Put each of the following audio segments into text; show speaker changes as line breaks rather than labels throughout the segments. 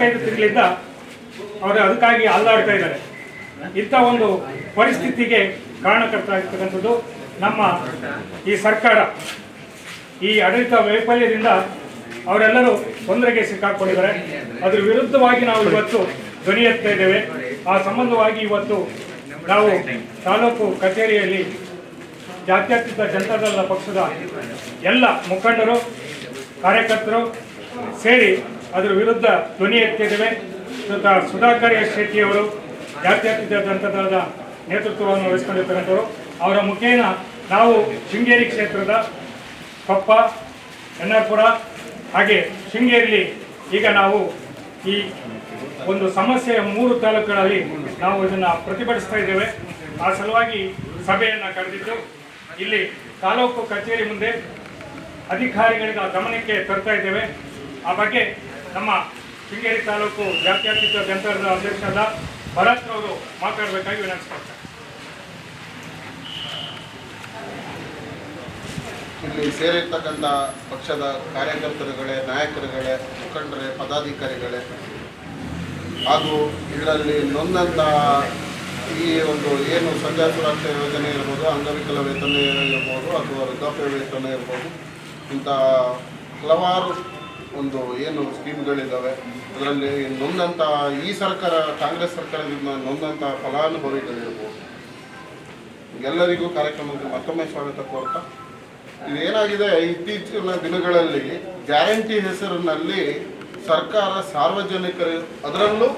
15 ತಿಂಗಳಿಂದ ಅವರು ಅದಕ್ಕಾಗಿ ಅಲ್ಲಾಡ್ತಾ ಇದ್ದಾರೆ. ಇಂಥ ಒಂದು ಪರಿಸ್ಥಿತಿಗೆ ಕಾರಣಕರ್ತ ಆಗಿರ್ತಕ್ಕಂಥದ್ದು ನಮ್ಮ ಈ ಸರ್ಕಾರ. ಈ ಆಡಳಿತ ವೈಫಲ್ಯದಿಂದ ಅವರೆಲ್ಲರೂ ತೊಂದರೆಗೆ ಸಿಕ್ಕಾಕೊಂಡಿದ್ದಾರೆ. ಅದರ ವಿರುದ್ಧವಾಗಿ ನಾವು ಇವತ್ತು ಧ್ವನಿ ಎತ್ತಾ ಇದ್ದೇವೆ. ಆ ಸಂಬಂಧವಾಗಿ ಇವತ್ತು ನಾವು ತಾಲೂಕು ಕಚೇರಿಯಲ್ಲಿ ಜಾತ್ಯತೀತ ಜನತಾದಳ ಪಕ್ಷದ ಎಲ್ಲ ಮುಖಂಡರು ಕಾರ್ಯಕರ್ತರು ಸೇರಿ ಅದರ ವಿರುದ್ಧ ಧ್ವನಿ ಎತ್ತಿದ್ದೇವೆ. ಸುಧಾಕರ್ ಎಸ್ ಶೆಟ್ಟಿಯವರು ಜಾತ್ಯತೀತ ಜನತಾದಳದ ನೇತೃತ್ವವನ್ನು ವಹಿಸಿಕೊಂಡಿರ್ತಕ್ಕಂಥವರು. ಅವರ ಮುಖೇನ ನಾವು ಶೃಂಗೇರಿ ಕ್ಷೇತ್ರದ ಕೊಪ್ಪ, ಎನ್ನಾರ್ಪುರ ಹಾಗೆ ಶೃಂಗೇರಿಯಲ್ಲಿ ಈಗ ನಾವು ಈ ಒಂದು ಸಮಸ್ಯೆಯ 3 ತಾಲೂಕುಗಳಲ್ಲಿ ನಾವು ಇದನ್ನು ಪ್ರತಿಭಟಿಸ್ತಾ ಇದ್ದೇವೆ. ಆ ಸಲುವಾಗಿ ಸಭೆಯನ್ನು ಕರೆದಿದ್ದು ಇಲ್ಲಿ ತಾಲೂಕು ಕಚೇರಿ ಮುಂದೆ ಅಧಿಕಾರಿಗಳಿಗ ಗಮನಕ್ಕೆ ತರ್ತಾ ಇದ್ದೇವೆ. ಆ ಬಗ್ಗೆ ನಮ್ಮ ಶೃಂಗೇರಿ ತಾಲೂಕು ಜಾತ್ಯತೀತ ಜನತಾದಳದ ಅಧ್ಯಕ್ಷರಾದ ಭರತ್ ಅವರು ಮಾತಾಡಬೇಕಾಗಿ ವಿನಂತಿಸ್ತಾರೆ.
ಇಲ್ಲಿ ಸೇರಿರ್ತಕ್ಕಂಥ ಪಕ್ಷದ ಕಾರ್ಯಕರ್ತರುಗಳೇ, ನಾಯಕರುಗಳೇ, ಮುಖಂಡರೇ, ಪದಾಧಿಕಾರಿಗಳೇ ಹಾಗೂ ಇದರಲ್ಲಿ ನೊಂದಂಥ ಈ ಒಂದು ಏನು ಸಂಧ್ಯಾ ಸುರಕ್ಷಾ ಯೋಜನೆ ಇರ್ಬೋದು, ಅಂಗವಿಕಲ ವೇತನ ಇರ್ಬೋದು ಅಥವಾ ವೃದ್ಧಾಪ್ಯ ವೇತನ ಇರ್ಬೋದು, ಇಂಥ ಹಲವಾರು ಒಂದು ಏನು ಸ್ಕೀಮ್ಗಳಿದ್ದಾವೆ. ಅದರಲ್ಲಿ ನೊಂದಂಥ ಈ ಸರ್ಕಾರ, ಕಾಂಗ್ರೆಸ್ ಸರ್ಕಾರದಿಂದ ನೊಂದಂಥ ಫಲಾನುಭವಿಗಳಿರ್ಬೋದು ಎಲ್ಲರಿಗೂ ಕಾರ್ಯಕ್ರಮಕ್ಕೆ ಮತ್ತೊಮ್ಮೆ ಸ್ವಾಗತ ಕೋರ್ತಾ, ಇದೇನಾಗಿದೆ ಇತ್ತೀಚಿನ ದಿನಗಳಲ್ಲಿ ಗ್ಯಾರಂಟಿ ಹೆಸರಿನಲ್ಲಿ ಸರ್ಕಾರ ಸಾರ್ವಜನಿಕರು, ಅದರಲ್ಲೂ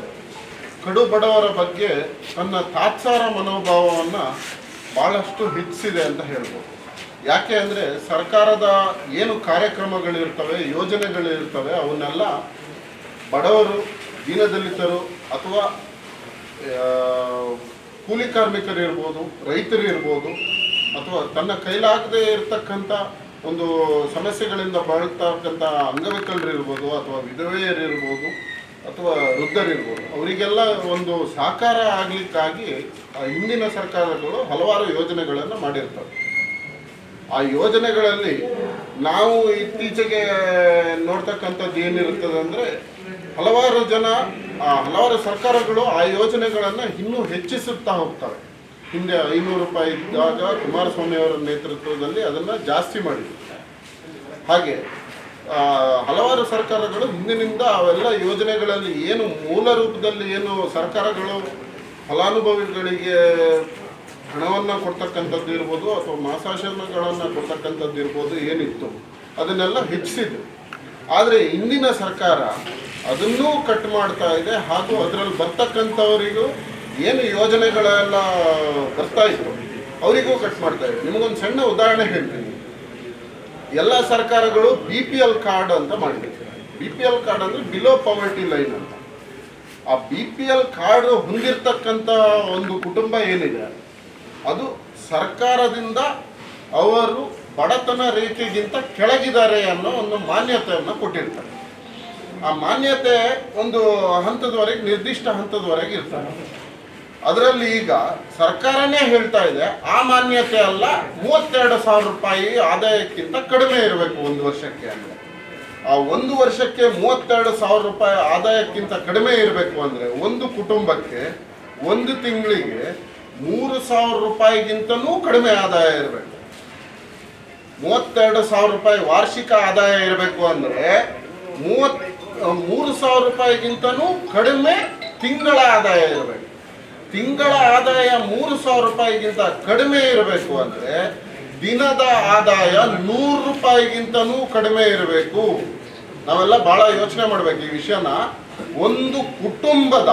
ಕಡು ಬಡವರ ಬಗ್ಗೆ ತನ್ನ ತಾತ್ಸಾರ ಮನೋಭಾವವನ್ನು ಭಾಳಷ್ಟು ಹೆಚ್ಚಿಸಿದೆ ಅಂತ ಹೇಳ್ಬೋದು. ಯಾಕೆ ಅಂದರೆ ಸರ್ಕಾರದ ಏನು ಕಾರ್ಯಕ್ರಮಗಳಿರ್ತವೆ, ಯೋಜನೆಗಳಿರ್ತವೆ, ಅವನ್ನೆಲ್ಲ ಬಡವರು, ದೀನದಲಿತರು ಅಥವಾ ಕೂಲಿ ಕಾರ್ಮಿಕರು ಇರ್ಬೋದು, ರೈತರು ಇರ್ಬೋದು, ಅಥವಾ ತನ್ನ ಕೈಲಾಗದೇ ಇರತಕ್ಕಂಥ ಒಂದು ಸಮಸ್ಯೆಗಳಿಂದ ಬಳಲ್ತಕ್ಕಂಥ ಅಂಗವಿಕಲರು ಇರ್ಬೋದು, ಅಥವಾ ವಿಧವೆಯರಿರ್ಬೋದು, ಅಥವಾ ವೃದ್ಧರಿರ್ಬೋದು, ಅವರಿಗೆಲ್ಲ ಒಂದು ಸಾಕಾರ ಆಗಲಿಕ್ಕಾಗಿ ಹಿಂದಿನ ಸರ್ಕಾರಗಳು ಹಲವಾರು ಯೋಜನೆಗಳನ್ನು ಮಾಡಿರ್ತವೆ. ಆ ಯೋಜನೆಗಳಲ್ಲಿ ನಾವು ಇತ್ತೀಚೆಗೆ ನೋಡ್ತಕ್ಕಂಥದ್ದು ಏನಿರುತ್ತದೆ ಅಂದರೆ, ಹಲವಾರು ಸರ್ಕಾರಗಳು ಆ ಯೋಜನೆಗಳನ್ನು ಇನ್ನೂ ಹೆಚ್ಚಿಸುತ್ತಾ ಹೋಗ್ತವೆ. ಹಿಂದೆ 500 ರೂಪಾಯಿ ಇದ್ದಾಗ ಕುಮಾರಸ್ವಾಮಿ ಅವರ ನೇತೃತ್ವದಲ್ಲಿ ಅದನ್ನು ಜಾಸ್ತಿ ಮಾಡಿದ್ರು. ಹಾಗೆ ಹಲವಾರು ಸರ್ಕಾರಗಳು ಹಿಂದಿನಿಂದ ಅವೆಲ್ಲ ಯೋಜನೆಗಳಲ್ಲಿ ಏನು ಮೂಲ ರೂಪದಲ್ಲಿ ಏನು ಸರ್ಕಾರಗಳು ಫಲಾನುಭವಿಗಳಿಗೆ ಹಣವನ್ನು ಕೊಡ್ತಕ್ಕಂಥದ್ದು ಇರ್ಬೋದು ಅಥವಾ ಮಾಸಾಶನಗಳನ್ನು ಕೊಡ್ತಕ್ಕಂಥದ್ದು ಇರ್ಬೋದು, ಏನಿತ್ತು ಅದನ್ನೆಲ್ಲ ಹೆಚ್ಚಿಸಿದ್ರು. ಆದರೆ ಇಂದಿನ ಸರ್ಕಾರ ಅದನ್ನೂ ಕಟ್ ಮಾಡ್ತಾ ಇದೆ. ಹಾಗೂ ಅದರಲ್ಲಿ ಬರ್ತಕ್ಕಂಥವರಿಗೂ ಏನು ಯೋಜನೆಗಳೆಲ್ಲ ಬರ್ತಾ ಇತ್ತು ಅವರಿಗೂ ಕಟ್ ಮಾಡ್ತಾ ಇದೆ. ನಿಮಗೊಂದು ಸಣ್ಣ ಉದಾಹರಣೆ ಹೇಳ್ತೀನಿ. ಎಲ್ಲ ಸರ್ಕಾರಗಳು BPL ಕಾರ್ಡ್ ಅಂತ ಮಾಡಿದ್ರು. BPL ಕಾರ್ಡ್ ಅಂದರೆ ಬಿಲೋ ಪವರ್ಟಿ ಲೈನ್ ಅಂತ. ಆ BPL ಕಾರ್ಡ್ ಹೊಂದಿರತಕ್ಕಂಥ ಒಂದು ಕುಟುಂಬ ಏನಿದೆ ಅದು ಸರ್ಕಾರದಿಂದ ಅವರು ಬಡತನ ರೇಖೆಗಿಂತ ಕೆಳಗಿದ್ದಾರೆ ಅನ್ನೋ ಒಂದು ಮಾನ್ಯತೆಯನ್ನು ಕೊಟ್ಟಿರ್ತಾರೆ. ಆ ಮಾನ್ಯತೆ ಒಂದು ಹಂತದವರೆಗೆ, ನಿರ್ದಿಷ್ಟ ಹಂತದವರೆಗೆ ಇರ್ತಾರೆ. ಅದರಲ್ಲಿ ಈಗ ಸರ್ಕಾರನೇ ಹೇಳ್ತಾ ಇದೆ ಆ ಮಾನ್ಯತೆ ಅಲ್ಲ, 32,000 ರೂಪಾಯಿ ಆದಾಯಕ್ಕಿಂತ ಕಡಿಮೆ ಇರಬೇಕು ಒಂದು ವರ್ಷಕ್ಕೆ. ಅಂದರೆ ಆ ಒಂದು ವರ್ಷಕ್ಕೆ 32,000 ರೂಪಾಯಿ ಆದಾಯಕ್ಕಿಂತ ಕಡಿಮೆ ಇರಬೇಕು ಅಂದರೆ ಒಂದು ಕುಟುಂಬಕ್ಕೆ ಒಂದು ತಿಂಗಳಿಗೆ 3,000 ರೂಪಾಯಿಗಿಂತನೂ ಕಡಿಮೆ ಆದಾಯ ಇರಬೇಕು. 32,000 ರೂಪಾಯಿ ವಾರ್ಷಿಕ ಆದಾಯ ಇರಬೇಕು ಅಂದರೆ 3,000 ರೂಪಾಯಿಗಿಂತನೂ ಕಡಿಮೆ ತಿಂಗಳ ಆದಾಯ ಇರಬೇಕು. ತಿಂಗಳ ಆದಾಯ 3,000 ರೂಪಾಯಿಗಿಂತ ಕಡಿಮೆ ಇರಬೇಕು ಅಂದರೆ ದಿನದ ಆದಾಯ 100 ರೂಪಾಯಿಗಿಂತನೂ ಕಡಿಮೆ ಇರಬೇಕು. ನಾವೆಲ್ಲ ಭಾಳ ಯೋಚನೆ ಮಾಡಬೇಕು ಈ ವಿಷಯನ. ಒಂದು ಕುಟುಂಬದ,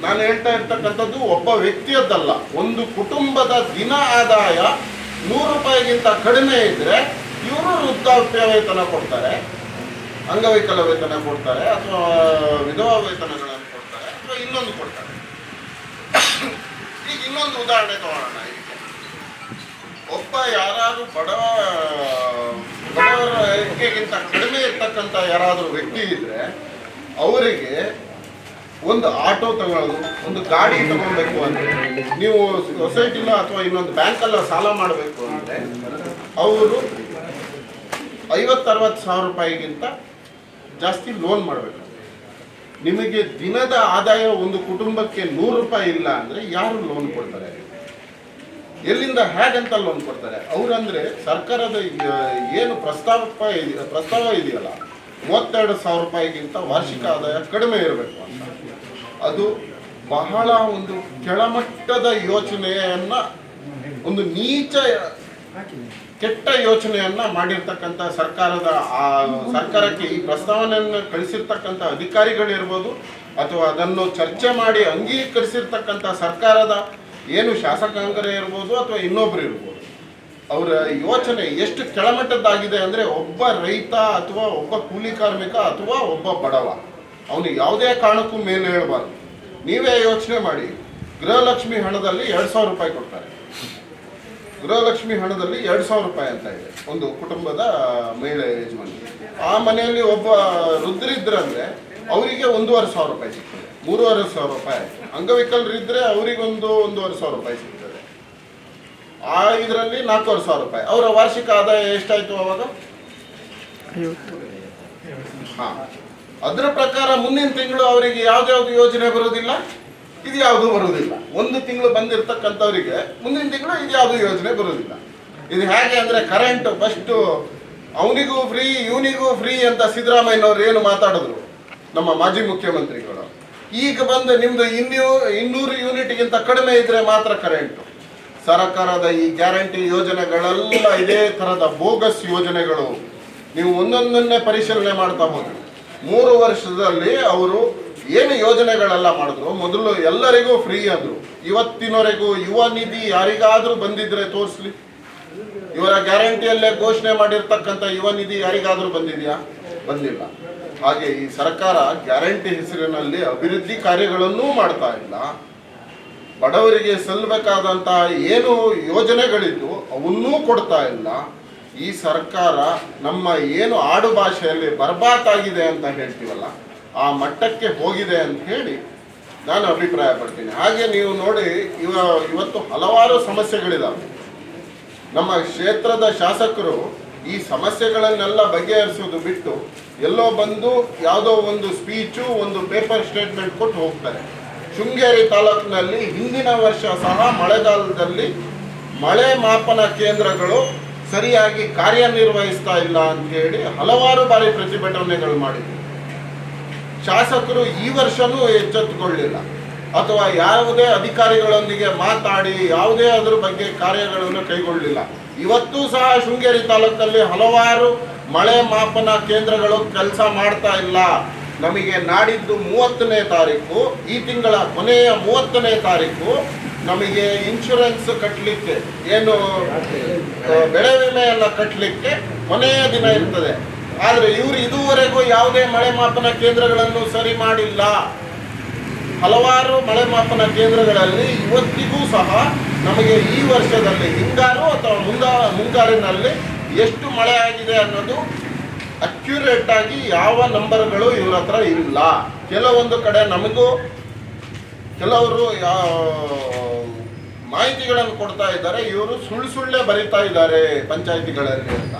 ನಾನು ಹೇಳ್ತಾ ಇರ್ತಕ್ಕಂಥದ್ದು ಒಬ್ಬ ವ್ಯಕ್ತಿಯದ್ದಲ್ಲ, ಒಂದು ಕುಟುಂಬದ ದಿನ ಆದಾಯ 100 ರೂಪಾಯಿಗಿಂತ ಕಡಿಮೆ ಇದ್ದರೆ ಇವರು ವೃದ್ಧಾಪ್ಯ ವೇತನ ಕೊಡ್ತಾರೆ, ಅಂಗವಿಕಲ ವೇತನ ಕೊಡ್ತಾರೆ, ಅಥವಾ ವಿಧವಾ ವೇತನಗಳನ್ನು ಕೊಡ್ತಾರೆ, ಅಥವಾ ಇನ್ನೊಂದು ಕೊಡ್ತಾರೆ. ಈಗ ಇನ್ನೊಂದು ಉದಾಹರಣೆ ತಗೊಳ್ಳೋಣ. ಇದಕ್ಕೆ ಒಬ್ಬ ಯಾರಾದರೂ ಬಡವರ ರೇಖೆಗಿಂತ ಕಡಿಮೆ ಇರ್ತಕ್ಕಂಥ ಯಾರಾದರೂ ವ್ಯಕ್ತಿ ಇದ್ದರೆ ಅವರಿಗೆ ಒಂದು ಆಟೋ ತಗೊಳ್ಳೋದು, ಒಂದು ಗಾಡಿ ತಗೊಳ್ಬೇಕು ಅಂದರೆ, ನೀವು ಸೊಸೈಟಿನ ಅಥವಾ ಇನ್ನೊಂದು ಬ್ಯಾಂಕಲ್ಲ ಸಾಲ ಮಾಡಬೇಕು ಅಂದರೆ ಅವರು 50-60 ಸಾವಿರ ರೂಪಾಯಿಗಿಂತ ಜಾಸ್ತಿ ಲೋನ್ ಮಾಡಬೇಕು. ನಿಮಗೆ ದಿನದ ಆದಾಯ ಒಂದು ಕುಟುಂಬಕ್ಕೆ 100 ರೂಪಾಯಿ ಇಲ್ಲ ಅಂದರೆ ಯಾರು ಲೋನ್ ಕೊಡ್ತಾರೆ? ಎಲ್ಲಿಂದ ಹೇಗಂತ ಲೋನ್ ಕೊಡ್ತಾರೆ? ಅವರಂದ್ರೆ ಸರ್ಕಾರದ ಏನು ಪ್ರಸ್ತಾವ ಇದೆಯಲ್ಲ 32,000 ರೂಪಾಯಿಗಿಂತ ವಾರ್ಷಿಕ ಆದಾಯ ಕಡಿಮೆ ಇರಬೇಕು ಅಂತ. ಅದು ಬಹಳ ಒಂದು ಕೆಳಮಟ್ಟದ ಯೋಚನೆಯನ್ನ, ಒಂದು ನೀಚ ಕೆಟ್ಟ ಯೋಚನೆಯನ್ನ ಮಾಡಿರ್ತಕ್ಕಂಥ ಸರ್ಕಾರಕ್ಕೆ ಈ ಪ್ರಸ್ತಾವನೆಯನ್ನು ಕಳಿಸಿರ್ತಕ್ಕಂಥ ಅಧಿಕಾರಿಗಳಿರ್ಬೋದು, ಅಥವಾ ಅದನ್ನು ಚರ್ಚೆ ಮಾಡಿ ಅಂಗೀಕರಿಸಿರ್ತಕ್ಕಂಥ ಸರ್ಕಾರದ ಏನು ಶಾಸಕಾಂಗರೇ ಇರ್ಬೋದು ಅಥವಾ ಇನ್ನೊಬ್ರು ಇರ್ಬೋದು, ಅವರ ಯೋಚನೆ ಎಷ್ಟು ಕೆಳಮಟ್ಟದ್ದಾಗಿದೆ ಅಂದರೆ, ಒಬ್ಬ ರೈತ ಅಥವಾ ಒಬ್ಬ ಕೂಲಿ ಕಾರ್ಮಿಕ ಅಥವಾ ಒಬ್ಬ ಬಡವ ಅವನಿಗೆ ಯಾವುದೇ ಕಾರಣಕ್ಕೂ ಮೇಲೆ ಹೇಳಬಾರ್ದು. ನೀವೇ ಯೋಚನೆ ಮಾಡಿ, ಗೃಹಲಕ್ಷ್ಮಿ ಹಣದಲ್ಲಿ 2,000 ರೂಪಾಯಿ ಕೊಡ್ತಾರೆ. ಗೃಹಲಕ್ಷ್ಮಿ ಹಣದಲ್ಲಿ 2,000 ರೂಪಾಯಿ ಅಂತ ಇದೆ ಒಂದು ಕುಟುಂಬದ ಮಹಿಳೆ ಯಜಮಾನಿ. ಆ ಮನೆಯಲ್ಲಿ ಒಬ್ಬ ವೃದ್ಧರಿದ್ರಂದ್ರೆ ಅವರಿಗೆ 1,500 ರೂಪಾಯಿ ಸಿಗ್ತದೆ, 3,500 ರೂಪಾಯಿ. ಅಂಗವಿಕಲರಿದ್ರೆ ಅವರಿಗೆ 1,500 ರೂಪಾಯಿ ಸಿಗ್ತದೆ. ಇದರಲ್ಲಿ 4,500 ರೂಪಾಯಿ. ಅವರ ವಾರ್ಷಿಕ ಆದಾಯ ಎಷ್ಟಾಯ್ತು ಅವಾಗ?
50.
ಅದರ ಪ್ರಕಾರ ಮುಂದಿನ ತಿಂಗಳು ಅವರಿಗೆ ಯಾವ್ದಾವ್ದು ಯೋಜನೆ ಬರೋದಿಲ್ಲ, ಇದು ಯಾವುದು ಬರುವುದಿಲ್ಲ. ಒಂದು ತಿಂಗಳು ಬಂದಿರತಕ್ಕಂಥವರಿಗೆ ಮುಂದಿನ ತಿಂಗಳು ಇದು ಯಾವುದು ಯೋಜನೆ ಬರುವುದಿಲ್ಲ. ಇದು ಹೇಗೆ ಅಂದರೆ, ಕರೆಂಟ್ ಫಸ್ಟು ಅವನಿಗೂ ಫ್ರೀ ಇವನಿಗೂ ಫ್ರೀ ಅಂತ ಸಿದ್ದರಾಮಯ್ಯನವ್ರು ಏನು ಮಾತಾಡಿದ್ರು ನಮ್ಮ ಮಾಜಿ ಮುಖ್ಯಮಂತ್ರಿಗಳು, ಈಗ ಬಂದು ನಿಮ್ದು 200 ಯೂನಿಟ್ಗಿಂತ ಕಡಿಮೆ ಇದ್ರೆ ಮಾತ್ರ ಕರೆಂಟು. ಸರ್ಕಾರದ ಈ ಗ್ಯಾರಂಟಿ ಯೋಜನೆಗಳೆಲ್ಲ ಇದೇ ಥರದ ಬೋಗಸ್ ಯೋಜನೆಗಳು. ನೀವು ಒಂದೊಂದನ್ನೇ ಪರಿಶೀಲನೆ ಮಾಡ್ತಾ ಹೋಗಿ 3 ವರ್ಷದಲ್ಲಿ ಅವರು ಏನು ಯೋಜನೆಗಳೆಲ್ಲ ಮಾಡಿದ್ರು. ಮೊದಲು ಎಲ್ಲರಿಗೂ ಫ್ರೀ ಅಂದರು, ಇವತ್ತಿನವರೆಗೂ ಯುವ ನಿಧಿ ಯಾರಿಗಾದರೂ ಬಂದಿದ್ರೆ ತೋರಿಸ್ಲಿ. ಇವರ ಗ್ಯಾರಂಟಿಯಲ್ಲೇ ಘೋಷಣೆ ಮಾಡಿರ್ತಕ್ಕಂಥ ಯುವ ನಿಧಿ ಯಾರಿಗಾದರೂ ಬಂದಿದೆಯಾ? ಬಂದಿಲ್ಲ. ಹಾಗೆ ಈ ಸರ್ಕಾರ ಗ್ಯಾರಂಟಿ ಹೆಸರಿನಲ್ಲಿ ಅಭಿವೃದ್ಧಿ ಕಾರ್ಯಗಳನ್ನೂ ಮಾಡ್ತಾ ಇಲ್ಲ. ಬಡವರಿಗೆ ಸಲ್ಲಬೇಕಾದಂತಹ ಏನು ಯೋಜನೆಗಳಿದ್ದು ಅವನ್ನೂ ಕೊಡ್ತಾ ಇಲ್ಲ. ಈ ಸರ್ಕಾರ ನಮ್ಮ ಏನು ಆಡು ಭಾಷೆಯಲ್ಲಿ ಬರ್ಬಾತಾಗಿದೆ ಅಂತ ಹೇಳ್ತೀವಲ್ಲ, ಆ ಮಟ್ಟಕ್ಕೆ ಹೋಗಿದೆ ಅಂತ ಹೇಳಿ ನಾನು ಅಭಿಪ್ರಾಯ ಪಡ್ತೀನಿ. ಹಾಗೆ ನೀವು ನೋಡಿ, ಇವತ್ತು ಹಲವಾರು ಸಮಸ್ಯೆಗಳಿದಾವೆ. ನಮ್ಮ ಕ್ಷೇತ್ರದ ಶಾಸಕರು ಈ ಸಮಸ್ಯೆಗಳನ್ನೆಲ್ಲ ಬಗೆಹರಿಸೋದು ಬಿಟ್ಟು ಎಲ್ಲೋ ಬಂದು ಯಾವುದೋ ಒಂದು ಸ್ಪೀಚು, ಒಂದು ಪೇಪರ್ ಸ್ಟೇಟ್ಮೆಂಟ್ ಕೊಟ್ಟು ಹೋಗ್ತಾರೆ. ಶೃಂಗೇರಿ ತಾಲೂಕಿನಲ್ಲಿ ಹಿಂದಿನ ವರ್ಷ ಸಹ ಮಳೆಗಾಲದಲ್ಲಿ ಮಳೆ ಮಾಪನ ಕೇಂದ್ರಗಳು ಸರಿಯಾಗಿ ಕಾರ್ಯನಿರ್ವಹಿಸ್ತಾ ಇಲ್ಲ ಅಂತ ಹೇಳಿ ಹಲವಾರು ಬಾರಿ ಪ್ರತಿಭಟನೆಗಳು ಮಾಡಿದ್ರು. ಶಾಸಕರು ಈ ವರ್ಷನೂ ಎಚ್ಚೆತ್ತುಕೊಳ್ಳಿಲ್ಲ, ಅಥವಾ ಯಾವುದೇ ಅಧಿಕಾರಿಗಳೊಂದಿಗೆ ಮಾತಾಡಿ ಯಾವುದೇ ಅದರ ಬಗ್ಗೆ ಕಾರ್ಯಗಳನ್ನು ಕೈಗೊಳ್ಳಲಿಲ್ಲ. ಇವತ್ತೂ ಸಹ ಶೃಂಗೇರಿ ತಾಲೂಕಲ್ಲಿ ಹಲವಾರು ಮಳೆ ಮಾಪನ ಕೇಂದ್ರಗಳು ಕೆಲಸ ಮಾಡ್ತಾ ಇಲ್ಲ. ನಮಗೆ ನಾಡಿದ್ದು 30ನೇ ತಾರೀಕು, ಈ ತಿಂಗಳ ಕೊನೆಯ 30ನೇ ತಾರೀಕು ನಮಗೆ ಇನ್ಶೂರೆನ್ಸ್ ಕಟ್ಟಲಿಕ್ಕೆ, ಏನು ಬೆಳೆ ವಿಮೆಯನ್ನು ಕಟ್ಟಲಿಕ್ಕೆ ಕೊನೆಯ ದಿನ ಇರ್ತದೆ. ಆದರೆ ಇವರು ಇದುವರೆಗೂ ಯಾವುದೇ ಮಳೆ ಮಾಪನ ಕೇಂದ್ರಗಳನ್ನು ಸರಿ ಮಾಡಿಲ್ಲ. ಹಲವಾರು ಮಳೆ ಮಾಪನ ಕೇಂದ್ರಗಳಲ್ಲಿ ಇವತ್ತಿಗೂ ಸಹ ನಮಗೆ ಈ ವರ್ಷದಲ್ಲಿ ಹಿಂಗಾರು ಅಥವಾ ಮುಂಗಾರಿನಲ್ಲಿ ಎಷ್ಟು ಮಳೆ ಆಗಿದೆ ಅನ್ನೋದು ಅಕ್ಯುರೇಟ್ ಆಗಿ ಯಾವ ನಂಬರ್ಗಳು ಇವ್ರ ಹತ್ರ ಇಲ್ಲ. ಕೆಲವೊಂದು ಕಡೆ ನಮಗೂ ಕೆಲವರು ಮಾಹಿತಿಗಳನ್ನು ಕೊಡ್ತಾ ಇದ್ದಾರೆ, ಇವರು ಸುಳ್ಳೆ ಬರೀತಾ ಇದ್ದಾರೆ ಪಂಚಾಯಿತಿಗಳಲ್ಲಿ ಅಂತ.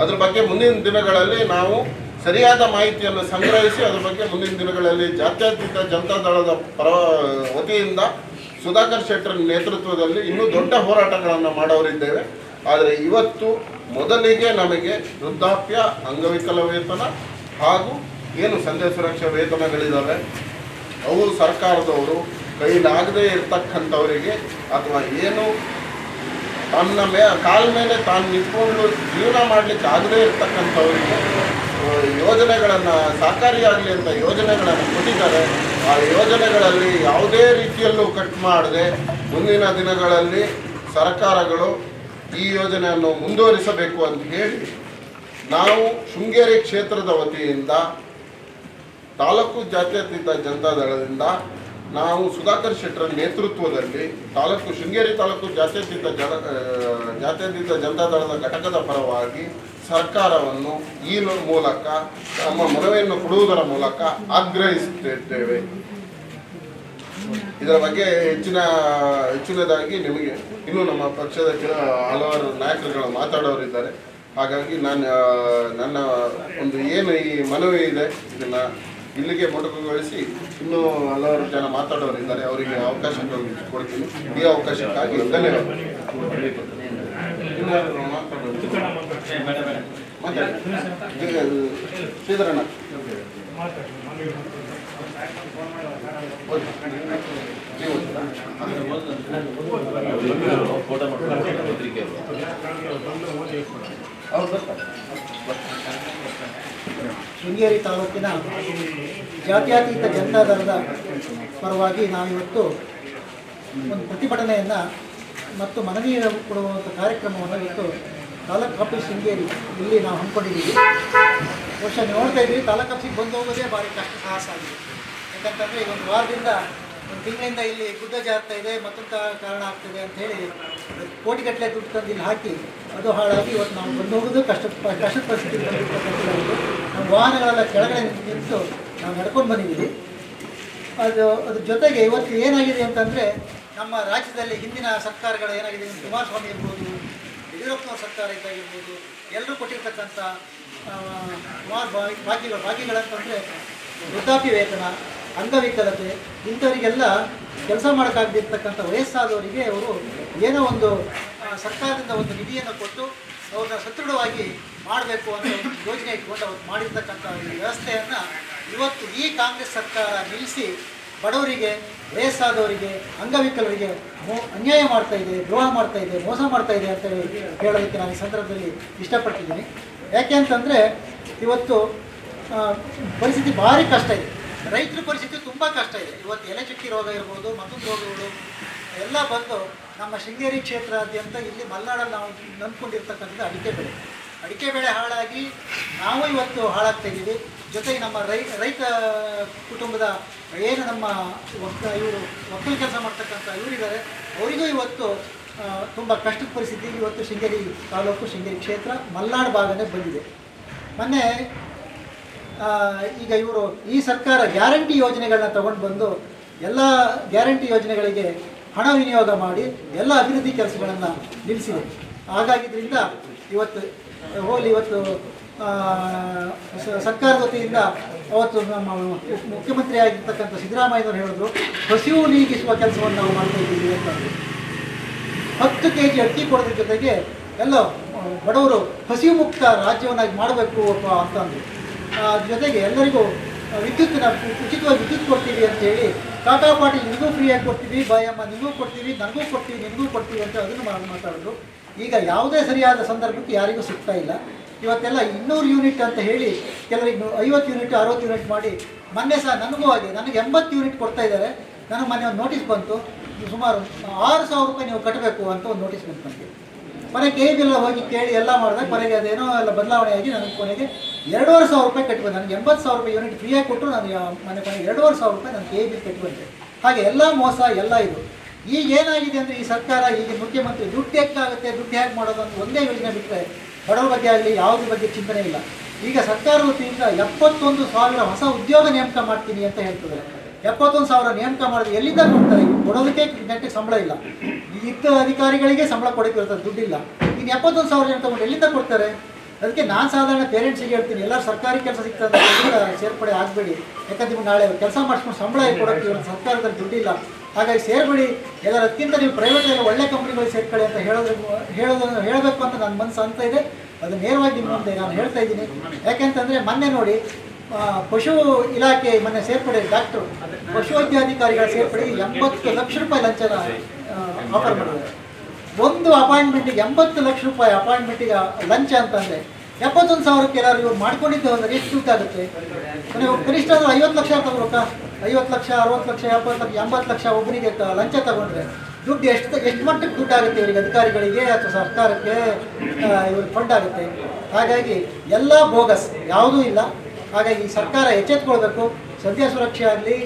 ಅದ್ರ ಬಗ್ಗೆ ಮುಂದಿನ ದಿನಗಳಲ್ಲಿ ನಾವು ಸರಿಯಾದ ಮಾಹಿತಿಯನ್ನು ಸಂಗ್ರಹಿಸಿ ಅದ್ರ ಬಗ್ಗೆ ಮುಂದಿನ ದಿನಗಳಲ್ಲಿ ಜಾತ್ಯತೀತ ಜನತಾದಳದ ವತಿಯಿಂದ ಸುಧಾಕರ್ ಶೆಟ್ಟರ್ ನೇತೃತ್ವದಲ್ಲಿ ಇನ್ನೂ ದೊಡ್ಡ ಹೋರಾಟಗಳನ್ನು ಮಾಡೋರಿದ್ದೇವೆ. ಆದರೆ ಇವತ್ತು ಮೊದಲಿಗೆ ನಮಗೆ ವೃದ್ಧಾಪ್ಯ, ಅಂಗವಿಕಲ ವೇತನ ಹಾಗೂ ಏನು ಸಂಧ್ಯಾ ಸುರಕ್ಷಾ ವೇತನಗಳಿದ್ದಾವೆ, ಅವು ಸರ್ಕಾರದವರು ಕೈಲಾಗದೇ ಇರ್ತಕ್ಕಂಥವರಿಗೆ, ಅಥವಾ ಏನು ತನ್ನ ಕಾಲ ಮೇಲೆ ತಾನು ನಿಂತ್ಕೊಂಡು ಜೀವನ ಮಾಡಲಿಕ್ಕೆ ಆಗದೇ ಇರ್ತಕ್ಕಂಥವರಿಗೆ ಯೋಜನೆಗಳನ್ನು ಸಹಕಾರಿಯಾಗಲಿ ಅಂತ ಯೋಜನೆಗಳನ್ನು ಕೊಟ್ಟಿದ್ದಾರೆ. ಆ ಯೋಜನೆಗಳಲ್ಲಿ ಯಾವುದೇ ರೀತಿಯಲ್ಲೂ ಕಟ್ ಮಾಡದೆ ಮುಂದಿನ ದಿನಗಳಲ್ಲಿ ಸರ್ಕಾರಗಳು ಈ ಯೋಜನೆಯನ್ನು ಮುಂದುವರಿಸಬೇಕು ಅಂತ ಹೇಳಿ ನಾವು ಶೃಂಗೇರಿ ಕ್ಷೇತ್ರದ ವತಿಯಿಂದ ತಾಲೂಕು ಜಾತ್ಯತೀತ ಜನತಾದಳದಿಂದ ನಾವು ಸುಧಾಕರ್ ಶೆಟ್ಟರ್ ನೇತೃತ್ವದಲ್ಲಿ ಶೃಂಗೇರಿ ತಾಲೂಕು ಜಾತ್ಯತೀತ ಜನತಾದಳದ ಘಟಕದ ಪರವಾಗಿ ಸರ್ಕಾರವನ್ನು ಈ ಮೂಲಕ ನಮ್ಮ ಮನವಿಯನ್ನು ಕೊಡುವುದರ ಮೂಲಕ ಆಗ್ರಹಿಸುತ್ತಿದ್ದೇವೆ. ಇದರ ಬಗ್ಗೆ ಹೆಚ್ಚಿನದಾಗಿ ನಿಮಗೆ ಇನ್ನೂ ನಮ್ಮ ಪಕ್ಷದ ಹಲವಾರು ನಾಯಕರುಗಳು ಮಾತಾಡೋರಿದ್ದಾರೆ. ಹಾಗಾಗಿ ನನ್ನ ಒಂದು ಏನು ಈ ಮನವಿ ಇದೆ, ಇದನ್ನು ಇಲ್ಲಿಗೆ ಮೊಟಕುಗೊಳಿಸಿ ಇನ್ನೂ ಹಲವಾರು ಜನ ಮಾತಾಡೋರಿದ್ದಾರೆ, ಅವರಿಗೆ ಅವಕಾಶ ಕೊಡ್ತೀನಿ. ಈ ಅವಕಾಶಕ್ಕಾಗಿ ಧನ್ಯವಾದ. ಶ್ರೀಧರಣ್ಣ
ಶೃಂಗೇರಿ ತಾಲೂಕಿನ ಜಾತ್ಯತೀತ ಜನತಾದಳದ ಪರವಾಗಿ ನಾವಿವತ್ತು ಒಂದು ಪ್ರತಿಭಟನೆಯನ್ನು ಮತ್ತು ಮನವಿ ಕೊಡುವಂಥ ಕಾರ್ಯಕ್ರಮವನ್ನು ಇವತ್ತು ತಾಲೂಕು ಆಫೀಸ್ ಶೃಂಗೇರಿ ಇಲ್ಲಿ ನಾವು ಹಮ್ಮಿಕೊಂಡಿದ್ದೀವಿ. ಬಹುಶಃ ನೋಡ್ತಾ ಇದ್ದೀವಿ, ತಾಲೂಕು ಆಫೀಸಿಗೆ ಬಂದು ಹೋಗೋದೇ ಭಾರಿ ಕಷ್ಟ ಸಾಹಸ ಆಗಿದೆ. ಯಾಕಂತಂದರೆ ಈಗ ಒಂದು ವಾರದಿಂದ ಒಂದು ತಿಂಗಳಿಂದ ಇಲ್ಲಿ ಗುಡ್ಡ ಜಾರ್ತಾ ಇದೆ, ಮತ್ತೊಂದು ಕಾರಣ ಆಗ್ತದೆ ಅಂತ ಹೇಳಿ ಕೋಟಿಗಟ್ಟಲೆ ದುಡ್ಡು ತಂದು ಇಲ್ಲಿ ಹಾಕಿ ಅದು ಹಾಳಾಗಿ ಇವತ್ತು ನಾವು ಬಂದು ಹೋಗೋದು ಕಷ್ಟದ ಪರಿಸ್ಥಿತಿ ಬಂದಿರ್ತಕ್ಕಂಥದ್ದು. ನಮ್ಮ ವಾಹನಗಳೆಲ್ಲ ಕೆಳಗಡೆ ನಿಂತು ನಾವು ನಡ್ಕೊಂಡು ಬಂದಿದ್ದೀವಿ. ಅದ್ರ ಜೊತೆಗೆ ಇವತ್ತು ಏನಾಗಿದೆ ಅಂತಂದರೆ, ನಮ್ಮ ರಾಜ್ಯದಲ್ಲಿ ಹಿಂದಿನ ಸರ್ಕಾರಗಳು ಏನಾಗಿದೆ, ಕುಮಾರಸ್ವಾಮಿ ಇರ್ಬೋದು, ಯಡಿಯೂರಪ್ಪನವ್ರ ಸರ್ಕಾರ ಇದ್ದಾಗಿರ್ಬೋದು, ಎಲ್ಲರೂ ಕೊಟ್ಟಿರ್ತಕ್ಕಂಥ ಭಾಗ್ಯಗಳಂತಂದರೆ ವೃದ್ಧಾಪ್ಯ ವೇತನ, ಅಂಗವಿಕಲತೆ, ಇಂಥವರಿಗೆಲ್ಲ ಕೆಲಸ ಮಾಡೋಕ್ಕಾಗದಿರ್ತಕ್ಕಂಥ ವಯಸ್ಸಾದವರಿಗೆ ಅವರು ಏನೋ ಒಂದು ಸರ್ಕಾರದಿಂದ ಒಂದು ನಿಧಿಯನ್ನು ಕೊಟ್ಟು ಅವ್ರನ್ನ ಸದೃಢವಾಗಿ ಮಾಡಬೇಕು ಅನ್ನೋ ಒಂದು ಯೋಜನೆ ಇಟ್ಕೊಂಡು ಅವ್ರು ಮಾಡಿರ್ತಕ್ಕಂಥ ಈ ವ್ಯವಸ್ಥೆಯನ್ನು ಇವತ್ತು ಈ ಕಾಂಗ್ರೆಸ್ ಸರ್ಕಾರ ನಿಲ್ಲಿಸಿ ಬಡವರಿಗೆ, ವಯಸ್ಸಾದವರಿಗೆ, ಅಂಗವಿಕಲರಿಗೆ ಅನ್ಯಾಯ ಮಾಡ್ತಾ ಇದೆ, ದ್ರೋಹ ಮಾಡ್ತಾ ಇದೆ, ಮೋಸ ಮಾಡ್ತಾ ಇದೆ ಅಂತ ಹೇಳೋದಕ್ಕೆ ನಾನು ಈ ಸಂದರ್ಭದಲ್ಲಿ ಇಷ್ಟಪಡ್ತಿದ್ದೀನಿ. ಯಾಕೆ ಅಂತಂದರೆ ಇವತ್ತು ಪರಿಸ್ಥಿತಿ ಭಾರಿ ಕಷ್ಟ ಇದೆ. ರೈತರ ಪರಿಸ್ಥಿತಿ ತುಂಬ ಕಷ್ಟ ಇದೆ. ಇವತ್ತು ಎಲೆ ಚುಕ್ಕಿ ರೋಗ ಇರ್ಬೋದು, ಮತ್ತೊಂದು ರೋಗಗಳು ಎಲ್ಲ ಬಂದು ನಮ್ಮ ಶೃಂಗೇರಿ ಕ್ಷೇತ್ರಾದ್ಯಂತ ಇಲ್ಲಿ ಮಲೆನಾಡಲ್ಲಿ ನಾವು ನಂಬ್ಕೊಂಡಿರ್ತಕ್ಕಂಥದ್ದು ಅಡಿಕೆ ಬೆಳೆ ಹಾಳಾಗಿ ನಾವು ಇವತ್ತು ಹಾಳಾಗ್ತಾ ಇದ್ದೀವಿ. ಜೊತೆಗೆ ನಮ್ಮ ರೈತ ಕುಟುಂಬದ ಏನು ನಮ್ಮ ಇವರು ಒಕ್ಕಲು ಕೆಲಸ ಮಾಡ್ತಕ್ಕಂಥ ಇವರಿದ್ದಾರೆ, ಅವರಿಗೂ ಇವತ್ತು ತುಂಬ ಕಷ್ಟದ ಪರಿಸ್ಥಿತಿ ಇವತ್ತು ಶೃಂಗೇರಿ ತಾಲೂಕು, ಶೃಂಗೇರಿ ಕ್ಷೇತ್ರ, ಮಲೆನಾಡು ಭಾಗನೇ ಬಂದಿದೆ. ಮೊನ್ನೆ ಈಗ ಇವರು ಈ ಸರ್ಕಾರ ಗ್ಯಾರಂಟಿ ಯೋಜನೆಗಳನ್ನ ತಗೊಂಡು ಬಂದು ಎಲ್ಲ ಗ್ಯಾರಂಟಿ ಯೋಜನೆಗಳಿಗೆ ಹಣ ವಿನಿಯೋಗ ಮಾಡಿ ಎಲ್ಲ ಅಭಿವೃದ್ಧಿ ಕೆಲಸಗಳನ್ನು ನಿಲ್ಲಿಸಿದೆ. ಹಾಗಾಗಿದ್ದರಿಂದ ಇವತ್ತು ಸರ್ಕಾರದ ವತಿಯಿಂದ ಅವತ್ತು ನಮ್ಮ ಮುಖ್ಯಮಂತ್ರಿ ಆಗಿರ್ತಕ್ಕಂಥ ಸಿದ್ದರಾಮಯ್ಯನವರು ಹೇಳಿದ್ರು, ಹಸಿವು ನೀಗಿಸುವ ಕೆಲಸವನ್ನು ನಾವು ಮಾಡ್ತಾ ಇದ್ದೀವಿ ಅಂತಂದರು. 10 kg ಅಕ್ಕಿ ಕೊಡೋದ್ರ ಜೊತೆಗೆ ಎಲ್ಲ ಬಡವರು ಹಸಿವು ಮುಕ್ತ ರಾಜ್ಯವನ್ನಾಗಿ ಮಾಡಬೇಕು ಅಂತಂದರು. ಜೊತೆಗೆ ಎಲ್ಲರಿಗೂ ಉಚಿತವಾಗಿ ವಿದ್ಯುತ್ ಕೊಡ್ತೀವಿ ಅಂತೇಳಿ, ಟಾಟಾ ಪಾಟೀಲ್ ನಿಮಗೂ ಫ್ರೀಯಾಗಿ ಕೊಡ್ತೀವಿ, ಬಾಯಮ್ಮ ನಿಮಗೂ ಕೊಡ್ತೀವಿ, ನನಗೂ ಕೊಡ್ತೀವಿ, ನಿಮಗೂ ಕೊಡ್ತೀವಿ ಅಂತ ಅದನ್ನು ಮಾತಾಡಿದ್ರು. ಈಗ ಯಾವುದೇ ಸರಿಯಾದ ಸಂದರ್ಭಕ್ಕೆ ಯಾರಿಗೂ ಸಿಗ್ತಾ ಇಲ್ಲ. ಇವತ್ತೆಲ್ಲ 200 ಯೂನಿಟ್ ಅಂತ ಹೇಳಿ ಕೆಲವರಿಗೆ 50 ಯೂನಿಟ್ 60 ಯೂನಿಟ್ ಮಾಡಿ, ಮೊನ್ನೆ ಸಹ ನನಗೂ ಹಾಗೆ ನನಗೆ 80 ಯೂನಿಟ್ ಕೊಡ್ತಾ ಇದ್ದಾರೆ. ನನಗೆ ಮೊನ್ನೆ ಒಂದು ನೋಟಿಸ್ ಬಂತು, ಸುಮಾರು 6,000 ರೂಪಾಯಿ ನೀವು ಕಟ್ಟಬೇಕು ಅಂತ ಒಂದು ನೋಟಿಸ್ ಬಂತು ನನಗೆ. ಕೊನೆಗೆ KBL ಹೋಗಿ ಕೇಳಿ ಎಲ್ಲ ಮಾಡಿದಾಗ ಕೊನೆಗೆ ಅದೇನೋ ಎಲ್ಲ ಬದಲಾವಣೆಯಾಗಿ ನನಗೆ ಕೊನೆಗೆ 2,500 ರೂಪಾಯಿ ಕಟ್ಟಬೇಕು. ನನಗೆ 80,000 ರೂಪಾಯಿ ಯೂನಿಟ್ ಫ್ರೀಯಾಗಿ ಕೊಟ್ಟರು, ನಾನು ಕೊನೆಗೆ 2,500 ರೂಪಾಯಿ ನಾನು KBL ಕಟ್ಟುವಂತೆ. ಹಾಗೆ ಎಲ್ಲ ಮೋಸ ಎಲ್ಲ ಇದು. ಈಗ ಏನಾಗಿದೆ ಅಂದರೆ, ಈ ಸರ್ಕಾರ ಈಗ ಮುಖ್ಯಮಂತ್ರಿ ದುಡ್ಡು ಹೇಗಾಗುತ್ತೆ, ದುಡ್ಡು ಹೇಗೆ ಮಾಡೋದು ಅಂತ ಒಂದೇ ಯೋಜನೆ ಬಿಟ್ಟರೆ ಬಡವರ ಬಗ್ಗೆ ಆಗಲಿ ಯಾವುದ್ರ ಬಗ್ಗೆ ಚಿಂತನೆ ಇಲ್ಲ. ಈಗ ಸರ್ಕಾರ ವತಿಯಿಂದ 71,000 ಹೊಸ ಉದ್ಯೋಗ ನೇಮಕ ಮಾಡ್ತೀನಿ ಅಂತ ಹೇಳ್ತಿದ್ದಾರೆ. 71,000 ನೇಮಕ ಮಾಡಿದ್ರೆ ಎಲ್ಲಿಂದ ಕೊಡ್ತಾರೆ? ಕೊಡೋದಕ್ಕೆ ನೆಟ್ಟಿಗೆ ಸಂಬಳ ಇಲ್ಲ. ಇದ್ದ ಅಧಿಕಾರಿಗಳಿಗೆ ಸಂಬಳ ಕೊಡೋಕ್ಕೆ ಇರ್ತದೆ, ದುಡ್ಡಿಲ್ಲ. ಇನ್ನು 71,000 ಜನ ತಗೊಂಡು ಎಲ್ಲಿಂದ ಕೊಡ್ತಾರೆ? ಅದಕ್ಕೆ ನಾನು ಸಾಧಾರಣ ಪೇರೆಂಟ್ಸಿಗೆ ಹೇಳ್ತೀನಿ, ಎಲ್ಲರೂ ಸರ್ಕಾರಿ ಕೆಲಸ ಸಿಗ್ತದೆ ಸೇರ್ಪಡೆ ಆಗಬೇಡಿ. ಯಾಕಂದ್ರೆ ನೀವು ನಾಳೆ ಕೆಲಸ ಮಾಡಿಸ್ಕೊಂಡು ಸಂಬಳ ಕೊಡೋಕ್ಕೆ ಇವ್ರ ಸರ್ಕಾರದಲ್ಲಿ ದುಡ್ಡಿಲ್ಲ. ಹಾಗಾಗಿ ಸೇರ್ಬೇಡಿ, ಎಲ್ಲರೂ ಅದಕ್ಕಿಂತ ನೀವು ಪ್ರೈವೇಟಲ್ಲಿ ಒಳ್ಳೆ ಕಂಪ್ನಿಗಳಿಗೆ ಸೇರ್ಕೊಳ್ಳಿ ಅಂತ ಹೇಳಬೇಕು ಅಂತ ನನ್ನ ಮನಸ್ಸು ಅಂತ ಇದೆ. ಅದು ನೇರವಾಗಿ ನಿಮ್ಮ ಮುಂದೆ ನಾನು ಹೇಳ್ತಾ ಇದ್ದೀನಿ. ಯಾಕೆಂತಂದರೆ ಮೊನ್ನೆ ನೋಡಿ, ಪಶು ಇಲಾಖೆ ಮೊನ್ನೆ ಸೇರ್ಪಡೆ ಡಾಕ್ಟ್ರು ಪಶುವೈದ್ಯಾಧಿಕಾರಿಗಳ ಸೇರ್ಪಡೆ 80 ಲಕ್ಷ ರೂಪಾಯಿ ಲಂಚನ ಆಫರ್ ಮಾಡಿದ್ದಾರೆ. ಒಂದು ಅಪಾಯಿಂಟ್ಮೆಂಟಿಗೆ 80 ಲಕ್ಷ ರೂಪಾಯಿ ಅಪಾಯಿಂಟ್ಮೆಂಟಿಗೆ ಲಂಚ ಅಂತಂದರೆ 71,000ಕ್ಕೆ ಎಲ್ಲರೂ ಇವ್ರು ಮಾಡ್ಕೊಂಡಿದ್ದು ಅಂದರೆ ಎಷ್ಟು ದುಡ್ಡಾಗುತ್ತೆ? ಕನಿಷ್ಠ 50 ಲಕ್ಷ ತಗೋಬೇಕಾ? 50 ಲಕ್ಷ, 60 ಲಕ್ಷ, 70 ಲಕ್ಷ, 80 ಲಕ್ಷ ಒಬ್ಬನಿಗೆ ಲಂಚ ತಗೊಂಡ್ರೆ ದುಡ್ಡು ಎಷ್ಟು ಮಟ್ಟಕ್ಕೆ ದುಡ್ಡು ಆಗುತ್ತೆ ಇವರಿಗೆ, ಅಧಿಕಾರಿಗಳಿಗೆ ಅಥವಾ ಸರ್ಕಾರಕ್ಕೆ ಇವ್ರಿಗೆ ಫಂಡ್ ಆಗುತ್ತೆ. ಹಾಗಾಗಿ ಎಲ್ಲ ಬೋಗಸ್, ಯಾವುದೂ ಇಲ್ಲ. ಹಾಗಾಗಿ ಈ ಸರ್ಕಾರ ಎಚ್ಚೆತ್ಕೊಳ್ಬೇಕು. ಸದ್ಯ ಸುರಕ್ಷೆ ಆಗಲಿ,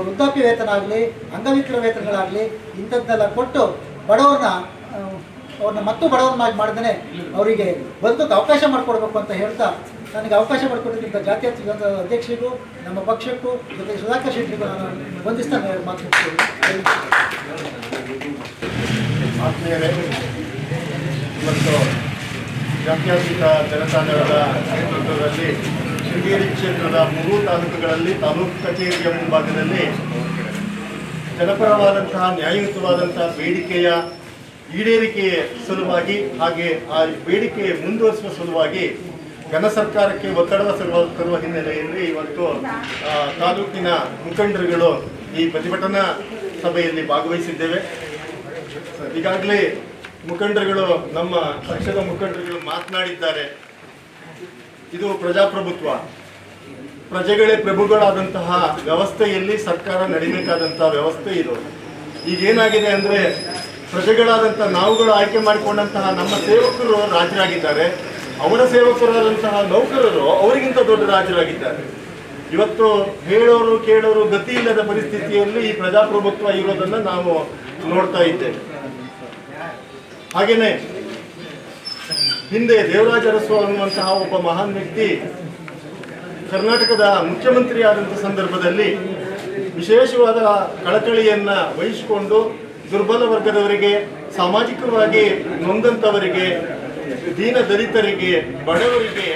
ವೃದ್ಧಾಪ್ಯ ವೇತನ ಆಗಲಿ, ಅಂಗವಿಕಲ ವೇತನಗಳಾಗಲಿ ಇಂಥದ್ದೆಲ್ಲ ಕೊಟ್ಟು ಅವ್ರನ್ನ ಮತ್ತು ಬಡವರನ್ನಾಗಿ ಮಾಡ್ದೇ ಅವರಿಗೆ ಬದುಕೋಕ್ಕೆ ಅವಕಾಶ ಮಾಡಿಕೊಡ್ಬೇಕು ಅಂತ ಹೇಳ್ತಾ, ನನಗೆ ಅವಕಾಶ ಮಾಡಿಕೊಟ್ಟಿದ್ದಂಥ ಜಾತ್ಯತೀತ ಜನತಾದಳದ ಅಧ್ಯಕ್ಷರಿಗೂ, ನಮ್ಮ ಪಕ್ಷಕ್ಕೂ, ಜೊತೆಗೆ ಸುಧಾಕರ್ ಶೆಟ್ಟಿಗೂ ನಾನು ವಂದಿಸ್ತಾ ಮಾತನಾಡ್ತೀನಿ.
ಆತ್ಮೀಯರೇ, ಇವತ್ತು ಜಾತ್ಯತೀತ ಜನತಾದಳದ ನೇತೃತ್ವದಲ್ಲಿ ಶೃಂಗೇರಿ ಕ್ಷೇತ್ರದ 3 ತಾಲೂಕುಗಳಲ್ಲಿ ತಾಲೂಕು ಕಚೇರಿಯ ಮುಂಭಾಗದಲ್ಲಿ ಜನಪರವಾದಂತಹ ನ್ಯಾಯಯುತವಾದಂತಹ ಬೇಡಿಕೆಯ ಈಡೇರಿಕೆ ಸಲುವಾಗಿ ಹಾಗೆ ಆ ಬೇಡಿಕೆ ಮುಂದುವರಿಸುವ ಸಲುವಾಗಿ ಘನ ಸರ್ಕಾರಕ್ಕೆ ಒತ್ತಡದ ತರುವ ಹಿನ್ನೆಲೆಯಲ್ಲಿ ಇವತ್ತು ತಾಲೂಕಿನ ಮುಖಂಡರುಗಳು ಈ ಪ್ರತಿಭಟನಾ ಸಭೆಯಲ್ಲಿ ಭಾಗವಹಿಸಿದ್ದೇವೆ. ಈಗಾಗಲೇ ಮುಖಂಡರುಗಳು ನಮ್ಮ ಪಕ್ಷದ ಮುಖಂಡರುಗಳು ಮಾತನಾಡಿದ್ದಾರೆ. ಇದು ಪ್ರಜಾಪ್ರಭುತ್ವ, ಪ್ರಜೆಗಳೇ ಪ್ರಭುಗಳಾದಂತಹ ವ್ಯವಸ್ಥೆಯಲ್ಲಿ ಸರ್ಕಾರ ನಡಿಬೇಕಾದಂತಹ ವ್ಯವಸ್ಥೆ ಇದು. ಈಗೇನಾಗಿದೆ ಅಂದರೆ ಪ್ರಜೆಗಳಾದಂತಹ ನಾವುಗಳು ಆಯ್ಕೆ ಮಾಡಿಕೊಂಡಂತಹ ನಮ್ಮ ಸೇವಕರು ರಾಜರಾಗಿದ್ದಾರೆ, ಅವರ ಸೇವಕರಾದಂತಹ ನೌಕರರು ಅವರಿಗಿಂತ ದೊಡ್ಡ ರಾಜರಾಗಿದ್ದಾರೆ. ಇವತ್ತು ಹೇಳೋರು ಕೇಳೋರು ಗತಿ ಇಲ್ಲದ ಪರಿಸ್ಥಿತಿಯಲ್ಲಿ ಈ ಪ್ರಜಾಪ್ರಭುತ್ವ ಇರೋದನ್ನು ನಾವು ನೋಡ್ತಾ ಇದ್ದೇವೆ. ಹಾಗೇನೆ ಹಿಂದೆ ದೇವರಾಜ ಅರಸು ಅನ್ನುವಂತಹ ಒಬ್ಬ ಮಹಾನ್ ವ್ಯಕ್ತಿ ಕರ್ನಾಟಕದ ಮುಖ್ಯಮಂತ್ರಿ ಆದಂಥ ಸಂದರ್ಭದಲ್ಲಿ ವಿಶೇಷವಾದ ಕಳಕಳಿಯನ್ನ ವಹಿಸಿಕೊಂಡು ದುರ್ಬಲ ವರ್ಗದವರಿಗೆ, ಸಾಮಾಜಿಕವಾಗಿ ನೊಂದಂಥವರಿಗೆ, ದೀನ ದಲಿತರಿಗೆ, ಬಡವರಿಗೆ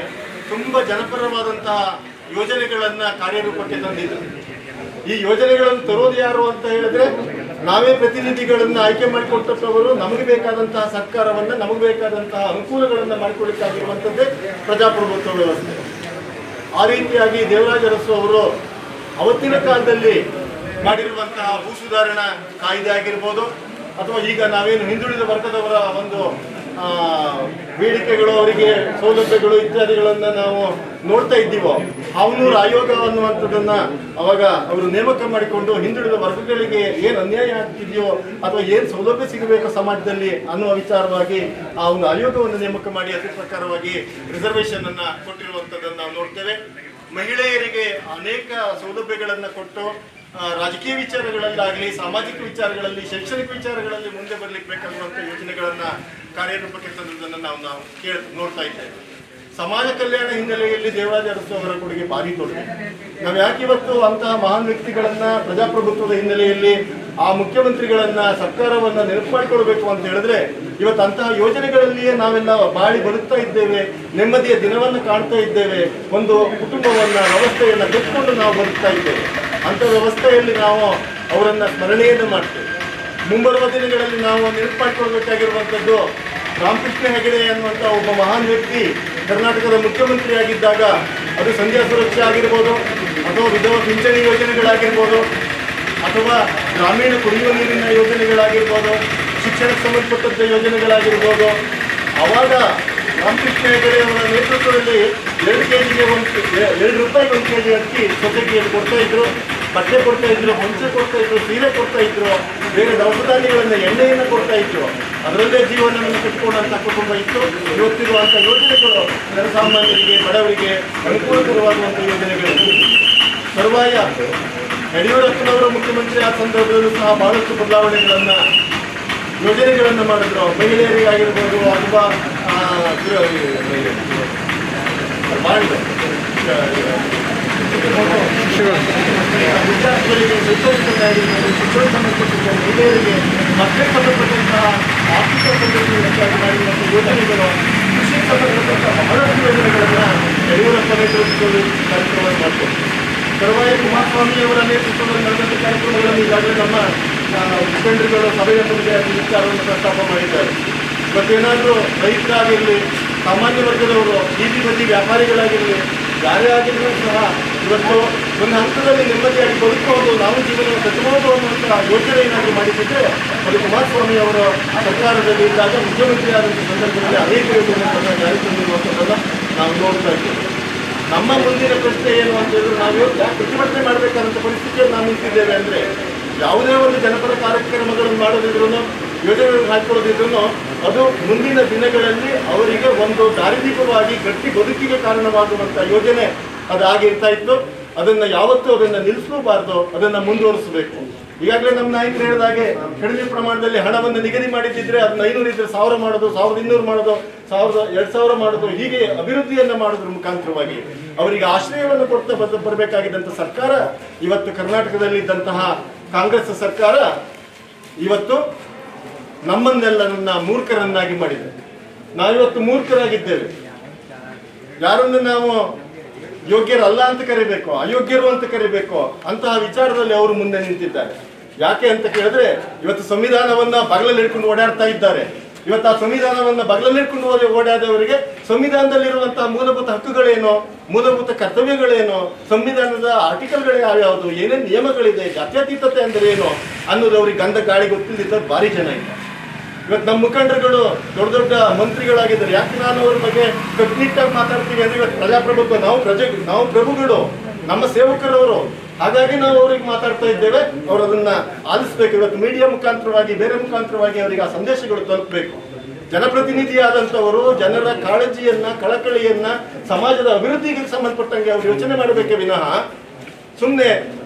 ತುಂಬ ಜನಪರವಾದಂತಹ ಯೋಜನೆಗಳನ್ನು ಕಾರ್ಯರೂಪಕ್ಕೆ ತಂದಿದ್ದರು. ಈ ಯೋಜನೆಗಳನ್ನು ತರೋದು ಯಾರು ಅಂತ ಹೇಳಿದ್ರೆ ನಾವೇ ಪ್ರತಿನಿಧಿಗಳನ್ನು ಆಯ್ಕೆ ಮಾಡಿಕೊಟ್ಟವರು. ನಮಗೆ ಬೇಕಾದಂತಹ ಸರ್ಕಾರವನ್ನು, ನಮಗೆ ಬೇಕಾದಂತಹ ಅನುಕೂಲಗಳನ್ನು ಮಾಡಿಕೊಡಲಿಕ್ಕಾಗಿರುವಂಥದ್ದೇ ಪ್ರಜಾಪ್ರಭುತ್ವ ವ್ಯವಸ್ಥೆ. ಆ ರೀತಿಯಾಗಿ ದೇವರಾಜ ಅರಸು ಅವರು ಅವತ್ತಿನ ಕಾಲದಲ್ಲಿ ಮಾಡಿರುವಂತಹ ಭೂ ಸುಧಾರಣಾ ಕಾಯ್ದೆ ಆಗಿರ್ಬೋದು, ಅಥವಾ ಈಗ ನಾವೇನು ಹಿಂದುಳಿದ ವರ್ಗದವರ ಒಂದು ಬೇಡಿಕೆಗಳು, ಅವರಿಗೆ ಸೌಲಭ್ಯಗಳು ಇತ್ಯಾದಿಗಳನ್ನು ನಾವು ನೋಡ್ತಾ ಇದ್ದೀವೋ, ಹಾವನೂರು ಆಯೋಗ ಅನ್ನುವಂಥದ್ದನ್ನು ಅವಾಗ ಅವರು ನೇಮಕ ಮಾಡಿಕೊಂಡು ಹಿಂದುಳಿದ ವರ್ಗಗಳಿಗೆ ಏನು ಅನ್ಯಾಯ ಆಗ್ತಿದೆಯೋ ಅಥವಾ ಏನು ಸೌಲಭ್ಯ ಸಿಗಬೇಕು ಸಮಾಜದಲ್ಲಿ ಅನ್ನುವ ವಿಚಾರವಾಗಿ ಆ ಒಂದು ಆಯೋಗವನ್ನು ನೇಮಕ ಮಾಡಿ ಅದರ ಪ್ರಕಾರವಾಗಿ ರಿಸರ್ವೇಷನ್ ಅನ್ನು ಕೊಟ್ಟಿರುವಂಥದ್ದನ್ನು ನಾವು ನೋಡ್ತೇವೆ. ಮಹಿಳೆಯರಿಗೆ ಅನೇಕ ಸೌಲಭ್ಯಗಳನ್ನು ಕೊಟ್ಟು ರಾಜಕೀಯ ವಿಚಾರಗಳಲ್ಲಾಗಲಿ, ಸಾಮಾಜಿಕ ವಿಚಾರಗಳಲ್ಲಿ, ಶೈಕ್ಷಣಿಕ ವಿಚಾರಗಳಲ್ಲಿ ಮುಂದೆ ಬರಲಿಕ್ಕೆ ಬೇಕಾಗುವಂಥ ಯೋಜನೆಗಳನ್ನು ಕಾರ್ಯರೂಪಕ್ಕೆ ತಂದದನ್ನು ನಾವು ನೋಡ್ತಾ ಇದ್ದೇವೆ. ಸಮಾಜ ಕಲ್ಯಾಣ ಹಿನ್ನೆಲೆಯಲ್ಲಿ ದೇವರಾಜ ಅರಸು ಅವರ ಕೊಡುಗೆ ಭಾರಿ ದೊಡ್ಡ. ನಾವು ಯಾಕೆ ಇವತ್ತು ಅಂತಹ ಮಹಾನ್ ವ್ಯಕ್ತಿಗಳನ್ನ ಪ್ರಜಾಪ್ರಭುತ್ವದ ಹಿನ್ನೆಲೆಯಲ್ಲಿ ಆ ಮುಖ್ಯಮಂತ್ರಿಗಳನ್ನ, ಸರ್ಕಾರವನ್ನ ನೆನಪು ಮಾಡಿಕೊಳ್ಬೇಕು ಅಂತ ಹೇಳಿದ್ರೆ, ಇವತ್ತು ಅಂತಹ ಯೋಜನೆಗಳಲ್ಲಿಯೇ ನಾವೆಲ್ಲ ಬಾಳಿ ಬದುಕ್ತಾ ಇದ್ದೇವೆ, ನೆಮ್ಮದಿಯ ದಿನವನ್ನು ಕಾಣ್ತಾ ಇದ್ದೇವೆ, ಒಂದು ಕುಟುಂಬವನ್ನ, ವ್ಯವಸ್ಥೆಯನ್ನ ಕಟ್ಟಿಕೊಂಡು ನಾವು ಬದುಕ್ತಾ ಇದ್ದೇವೆ. ಅಂಥ ವ್ಯವಸ್ಥೆಯಲ್ಲಿ ನಾವು ಅವರನ್ನ ಸ್ಮರಣೆಯನ್ನು ಮಾಡ್ತೇವೆ. ಮುಂಬರುವ ದಿನಗಳಲ್ಲಿ ನಾವು ನೆನಪು ಮಾಡಿಕೊಳ್ಬೇಕಾಗಿರುವಂಥದ್ದು ರಾಮಕೃಷ್ಣ ಹೆಗಡೆ ಅನ್ನುವಂಥ ಒಬ್ಬ ಮಹಾನ್ ವ್ಯಕ್ತಿ ಕರ್ನಾಟಕದ ಮುಖ್ಯಮಂತ್ರಿ ಆಗಿದ್ದಾಗ, ಅದು ಸಂಧ್ಯಾ ಸುರಕ್ಷೆ ಆಗಿರ್ಬೋದು, ಅಥವಾ ವಿಧವಾ ಪಿಂಚಣಿ ಯೋಜನೆಗಳಾಗಿರ್ಬೋದು, ಅಥವಾ ಗ್ರಾಮೀಣ ಕುಡಿಯುವ ನೀರಿನ ಯೋಜನೆಗಳಾಗಿರ್ಬೋದು, ಶಿಕ್ಷಣಕ್ಕೆ ಸಂಬಂಧಪಟ್ಟಂಥ ಯೋಜನೆಗಳಾಗಿರ್ಬೋದು, ಆವಾಗ ರಾಮಕೃಷ್ಣ ಹೆಗಡೆ ಅವರ ನೇತೃತ್ವದಲ್ಲಿ 2 ಕೆಜಿಗೆ 2 ರೂಪಾಯಿಗೆ 1 ಕೆಜಿ ಅಕ್ಕಿ ಸೊಸೈಟಿಯಲ್ಲಿ ಕೊಡ್ತಾ ಇದ್ರು, ಬಟ್ಟೆ ಕೊಡ್ತಾ ಇದ್ರು, ಹೊಂಚೆ ಕೊಡ್ತಾ ಇದ್ರು, ಸೀರೆ ಕೊಡ್ತಾ ಇದ್ರು, ಬೇರೆ ದವಸಧಾನ್ಯಗಳನ್ನು, ಎಣ್ಣೆಯನ್ನು ಕೊಡ್ತಾ ಇದ್ರು. ಅದರಲ್ಲೇ ಜೀವನವನ್ನು ಕಟ್ಟಿಕೊಂಡಂಥ ಕುಟುಂಬ ಇತ್ತು. ಇವತ್ತಿರುವಂಥ ಯೋಜನೆಗಳು ಜನಸಾಮಾನ್ಯರಿಗೆ, ಬಡವರಿಗೆ ಅನುಕೂಲಕರವಾಗುವಂಥ ಯೋಜನೆಗಳು. ತರುವಾಯ ಯಡಿಯೂರಪ್ಪನವರು ಮುಖ್ಯಮಂತ್ರಿ ಆದ ಸಂದರ್ಭದಲ್ಲೂ ಸಹ ಬಹಳಷ್ಟು ಬದಲಾವಣೆಗಳನ್ನು, ಯೋಜನೆಗಳನ್ನು ಮಾಡಿದ್ರು. ಮಹಿಳೆಯರಿಗಾಗಿರ್ಬೋದು, ಅಥವಾ ವಿದ್ಯಾರ್ಥಿಗಳಿಗೆ ಶೈಕ್ಷಣಿಕವಾಗಿರ್ಬೋದು, ಶಿಕ್ಷಣ ಸಂಬಂಧಪಟ್ಟ ಮಹಿಳೆಯರಿಗೆ, ಮಕ್ಕಳಿಗೆ ಸಂಬಂಧಪಟ್ಟಂತಹ ಆರ್ಥಿಕ ಸಂಬಂಧವಾಗಿ ಮಾಡಿರುವಂಥ ಯೋಜನೆಗಳು, ಕೃಷಿಗೆ ಸಂಬಂಧಪಟ್ಟಂತಹ ಬಹಳಷ್ಟು ಯೋಜನೆಗಳನ್ನು ಯಡಿಯೂರಪ್ಪ ನೇತೃತ್ವದಲ್ಲಿ ಕಾರ್ಯಕ್ರಮವನ್ನು ಮಾಡಿಕೊಂಡು, ತರುವಾಯ ಕುಮಾರಸ್ವಾಮಿ ಅವರ ನೇತೃತ್ವದಲ್ಲಿ ನಡೆದಂಥ ಕಾರ್ಯಕ್ರಮಗಳಲ್ಲಿ ಈಗಾಗಲೇ ನಮ್ಮ ಮುಖಂಡರುಗಳು ಸಭೆಯ ಮುಂದೆ ವಿಚಾರವನ್ನು ಪ್ರಸ್ತಾಪ ಮಾಡಿದ್ದಾರೆ. ಇವತ್ತೇನಾದರೂ ರೈತರಾಗಿರಲಿ, ಸಾಮಾನ್ಯ ವರ್ಗದವರು, ಬೀದಿ ಬದಿ ವ್ಯಾಪಾರಿಗಳಾಗಿರಲಿ, ಯಾರೇ ಆಗಿದ್ರೂ ಸಹ ಇವತ್ತು ಒಂದು ಹಂತದಲ್ಲಿ ನೆಮ್ಮದಿಯಾಗಿ ಬದುಕಬಹುದು, ನಾವು ಜೀವನವನ್ನು ಕಟ್ಟಬಹುದು ಅನ್ನುವಂಥ ಯೋಚನೆ ಏನಾದರೂ ಮಾಡಿಸಿದ್ರೆ ಅದು ಕುಮಾರಸ್ವಾಮಿ ಅವರ ಸರ್ಕಾರದಲ್ಲಿ ಇದ್ದಾಗ ಮುಖ್ಯಮಂತ್ರಿ ಆದಂಥ ಸಂದರ್ಭದಲ್ಲಿ ಅನೇಕ ಯೋಜನೆಗಳನ್ನು ಜಾರಿ ತಂದಿರುವಂಥದ್ದನ್ನು ನಾವು ನೋಡ್ತಾ ಇದ್ದೇವೆ. ನಮ್ಮ ಮುಂದಿನ ಪ್ರಶ್ನೆ ಏನು ಅಂತ ಹೇಳಿದ್ರೆ, ನಾವು ಯಾಕೆ ಪ್ರತಿಭಟನೆ ಮಾಡಬೇಕಾದಂಥ ಪರಿಸ್ಥಿತಿಯಲ್ಲಿ ನಾವು ನಿಂತಿದ್ದೇವೆ ಅಂದರೆ, ಯಾವುದೇ ಒಂದು ಜನಪರ ಕಾರ್ಯಕ್ರಮಗಳನ್ನು ಮಾಡೋದಿದ್ರು, ಯೋಜನೆಗಳನ್ನು ಹಾಕಿಕೊಳ್ಳೋದಿದ್ರು, ಅದು ಮುಂದಿನ ದಿನಗಳಲ್ಲಿ ಅವರಿಗೆ ಒಂದು ದಾರಿದೀಪವಾಗಿ ಗಟ್ಟಿ ಬದುಕಿಗೆ ಕಾರಣವಾಗುವಂಥ ಯೋಜನೆ ಅದಾಗಿರ್ತಾ ಇತ್ತು. ಅದನ್ನು ಯಾವತ್ತೂ ಅದನ್ನು ನಿಲ್ಲಿಸಲೂಬಾರ್ದು, ಅದನ್ನು ಮುಂದುವರಿಸಬೇಕು. ಈಗಾಗಲೇ ನಮ್ಮ ನಾಯಕರು ಹೇಳಿದಾಗೆ ಕಡಿಮೆ ಪ್ರಮಾಣದಲ್ಲಿ ಹಣವನ್ನು ನಿಗದಿ ಮಾಡಿದ್ದಿದ್ರೆ ಅದನ್ನ 500 ಇದ್ರೆ 1000 ಮಾಡೋದು, 1200 ಮಾಡೋದು, 2000 ಮಾಡೋದು, ಹೀಗೆ ಅಭಿವೃದ್ಧಿಯನ್ನು ಮಾಡೋದ್ರ ಮುಖಾಂತರವಾಗಿ ಅವರಿಗೆ ಆಶ್ರಯವನ್ನು ಕೊಡ್ತಾ ಬರಬೇಕಾಗಿದ್ದಂಥ ಸರ್ಕಾರ, ಇವತ್ತು ಕರ್ನಾಟಕದಲ್ಲಿದ್ದಂತಹ ಕಾಂಗ್ರೆಸ್ ಸರ್ಕಾರ ಇವತ್ತು ನಮ್ಮನ್ನೆಲ್ಲರನ್ನ ಮೂರ್ಖರನ್ನಾಗಿ ಮಾಡಿದೆ. ನಾವಿವತ್ತು ಮೂರ್ಖರಾಗಿದ್ದೇವೆ. ಯಾರನ್ನು ನಾವು ಯೋಗ್ಯರಲ್ಲ ಅಂತ ಕರಿಬೇಕು, ಅಯೋಗ್ಯರು ಅಂತ ಕರಿಬೇಕು, ಅಂತಹ ವಿಚಾರದಲ್ಲಿ ಅವರು ಮುಂದೆ ನಿಂತಿದ್ದಾರೆ. ಯಾಕೆ ಅಂತ ಕೇಳಿದ್ರೆ ಇವತ್ತು ಸಂವಿಧಾನವನ್ನ ಬಗಲಲ್ಲಿ ಹಿಡ್ಕೊಂಡು ಓಡಾಡ್ತಾ ಇದ್ದಾರೆ. ಇವತ್ತು ಆ ಸಂವಿಧಾನವನ್ನ ಬಗಲಲ್ಲಿ ಹಿಡ್ಕೊಂಡು ಓಡಾದವರಿಗೆ ಸಂವಿಧಾನದಲ್ಲಿರುವಂತಹ ಮೂಲಭೂತ ಹಕ್ಕುಗಳೇನು, ಮೂಲಭೂತ ಕರ್ತವ್ಯಗಳೇನು, ಸಂವಿಧಾನದ ಆರ್ಟಿಕಲ್ಗಳು ಯಾವ್ಯಾವುದು, ಏನೇನು ನಿಯಮಗಳಿದೆ, ಜಾತ್ಯತೀತತೆ ಅಂದ್ರೆ ಏನು ಅನ್ನೋದು ಅವ್ರಿಗೆ ಗಂಧ ಗಾಳಿ ಗೊತ್ತಿಲ್ಲದಿದ್ದ ಭಾರಿ ಜನ ಇಲ್ಲ. ಇವತ್ತು ನಮ್ಮ ಮುಖಂಡರುಗಳು ದೊಡ್ಡ ದೊಡ್ಡ ಮಂತ್ರಿಗಳಾಗಿದ್ದಾರೆ. ಯಾಕೆ ನಾನು ಅವ್ರ ಬಗ್ಗೆ ಕಟ್ಟುನಿಟ್ಟಾಗಿ ಮಾತಾಡ್ತೀವಿ ಅಂದ್ರೆ ಇವತ್ತು ಪ್ರಜಾಪ್ರಭುತ್ವ, ನಾವು ಪ್ರಭುಗಳು, ನಮ್ಮ ಸೇವಕರವರು, ಹಾಗಾಗಿ ನಾವು ಅವ್ರಿಗೆ ಮಾತಾಡ್ತಾ ಇದ್ದೇವೆ. ಅವರು ಅದನ್ನ ಆಲಿಸ್ಬೇಕು. ಇವತ್ತು ಮೀಡಿಯಾ ಮುಖಾಂತರವಾಗಿ, ಬೇರೆ ಮುಖಾಂತರವಾಗಿ ಅವರಿಗೆ ಆ ಸಂದೇಶಗಳು ತಲುಪಬೇಕು. ಜನಪ್ರತಿನಿಧಿಯಾದಂಥವರು ಜನರ ಕಾಳಜಿಯನ್ನ, ಕಳಕಳಿಯನ್ನ, ಸಮಾಜದ ಅಭಿವೃದ್ಧಿಗೆ ಸಂಬಂಧಪಟ್ಟಂಗೆ ಅವರು ಯೋಚನೆ ಮಾಡಬೇಕೇ ವಿನಃ ಸುಮ್ಮನೆ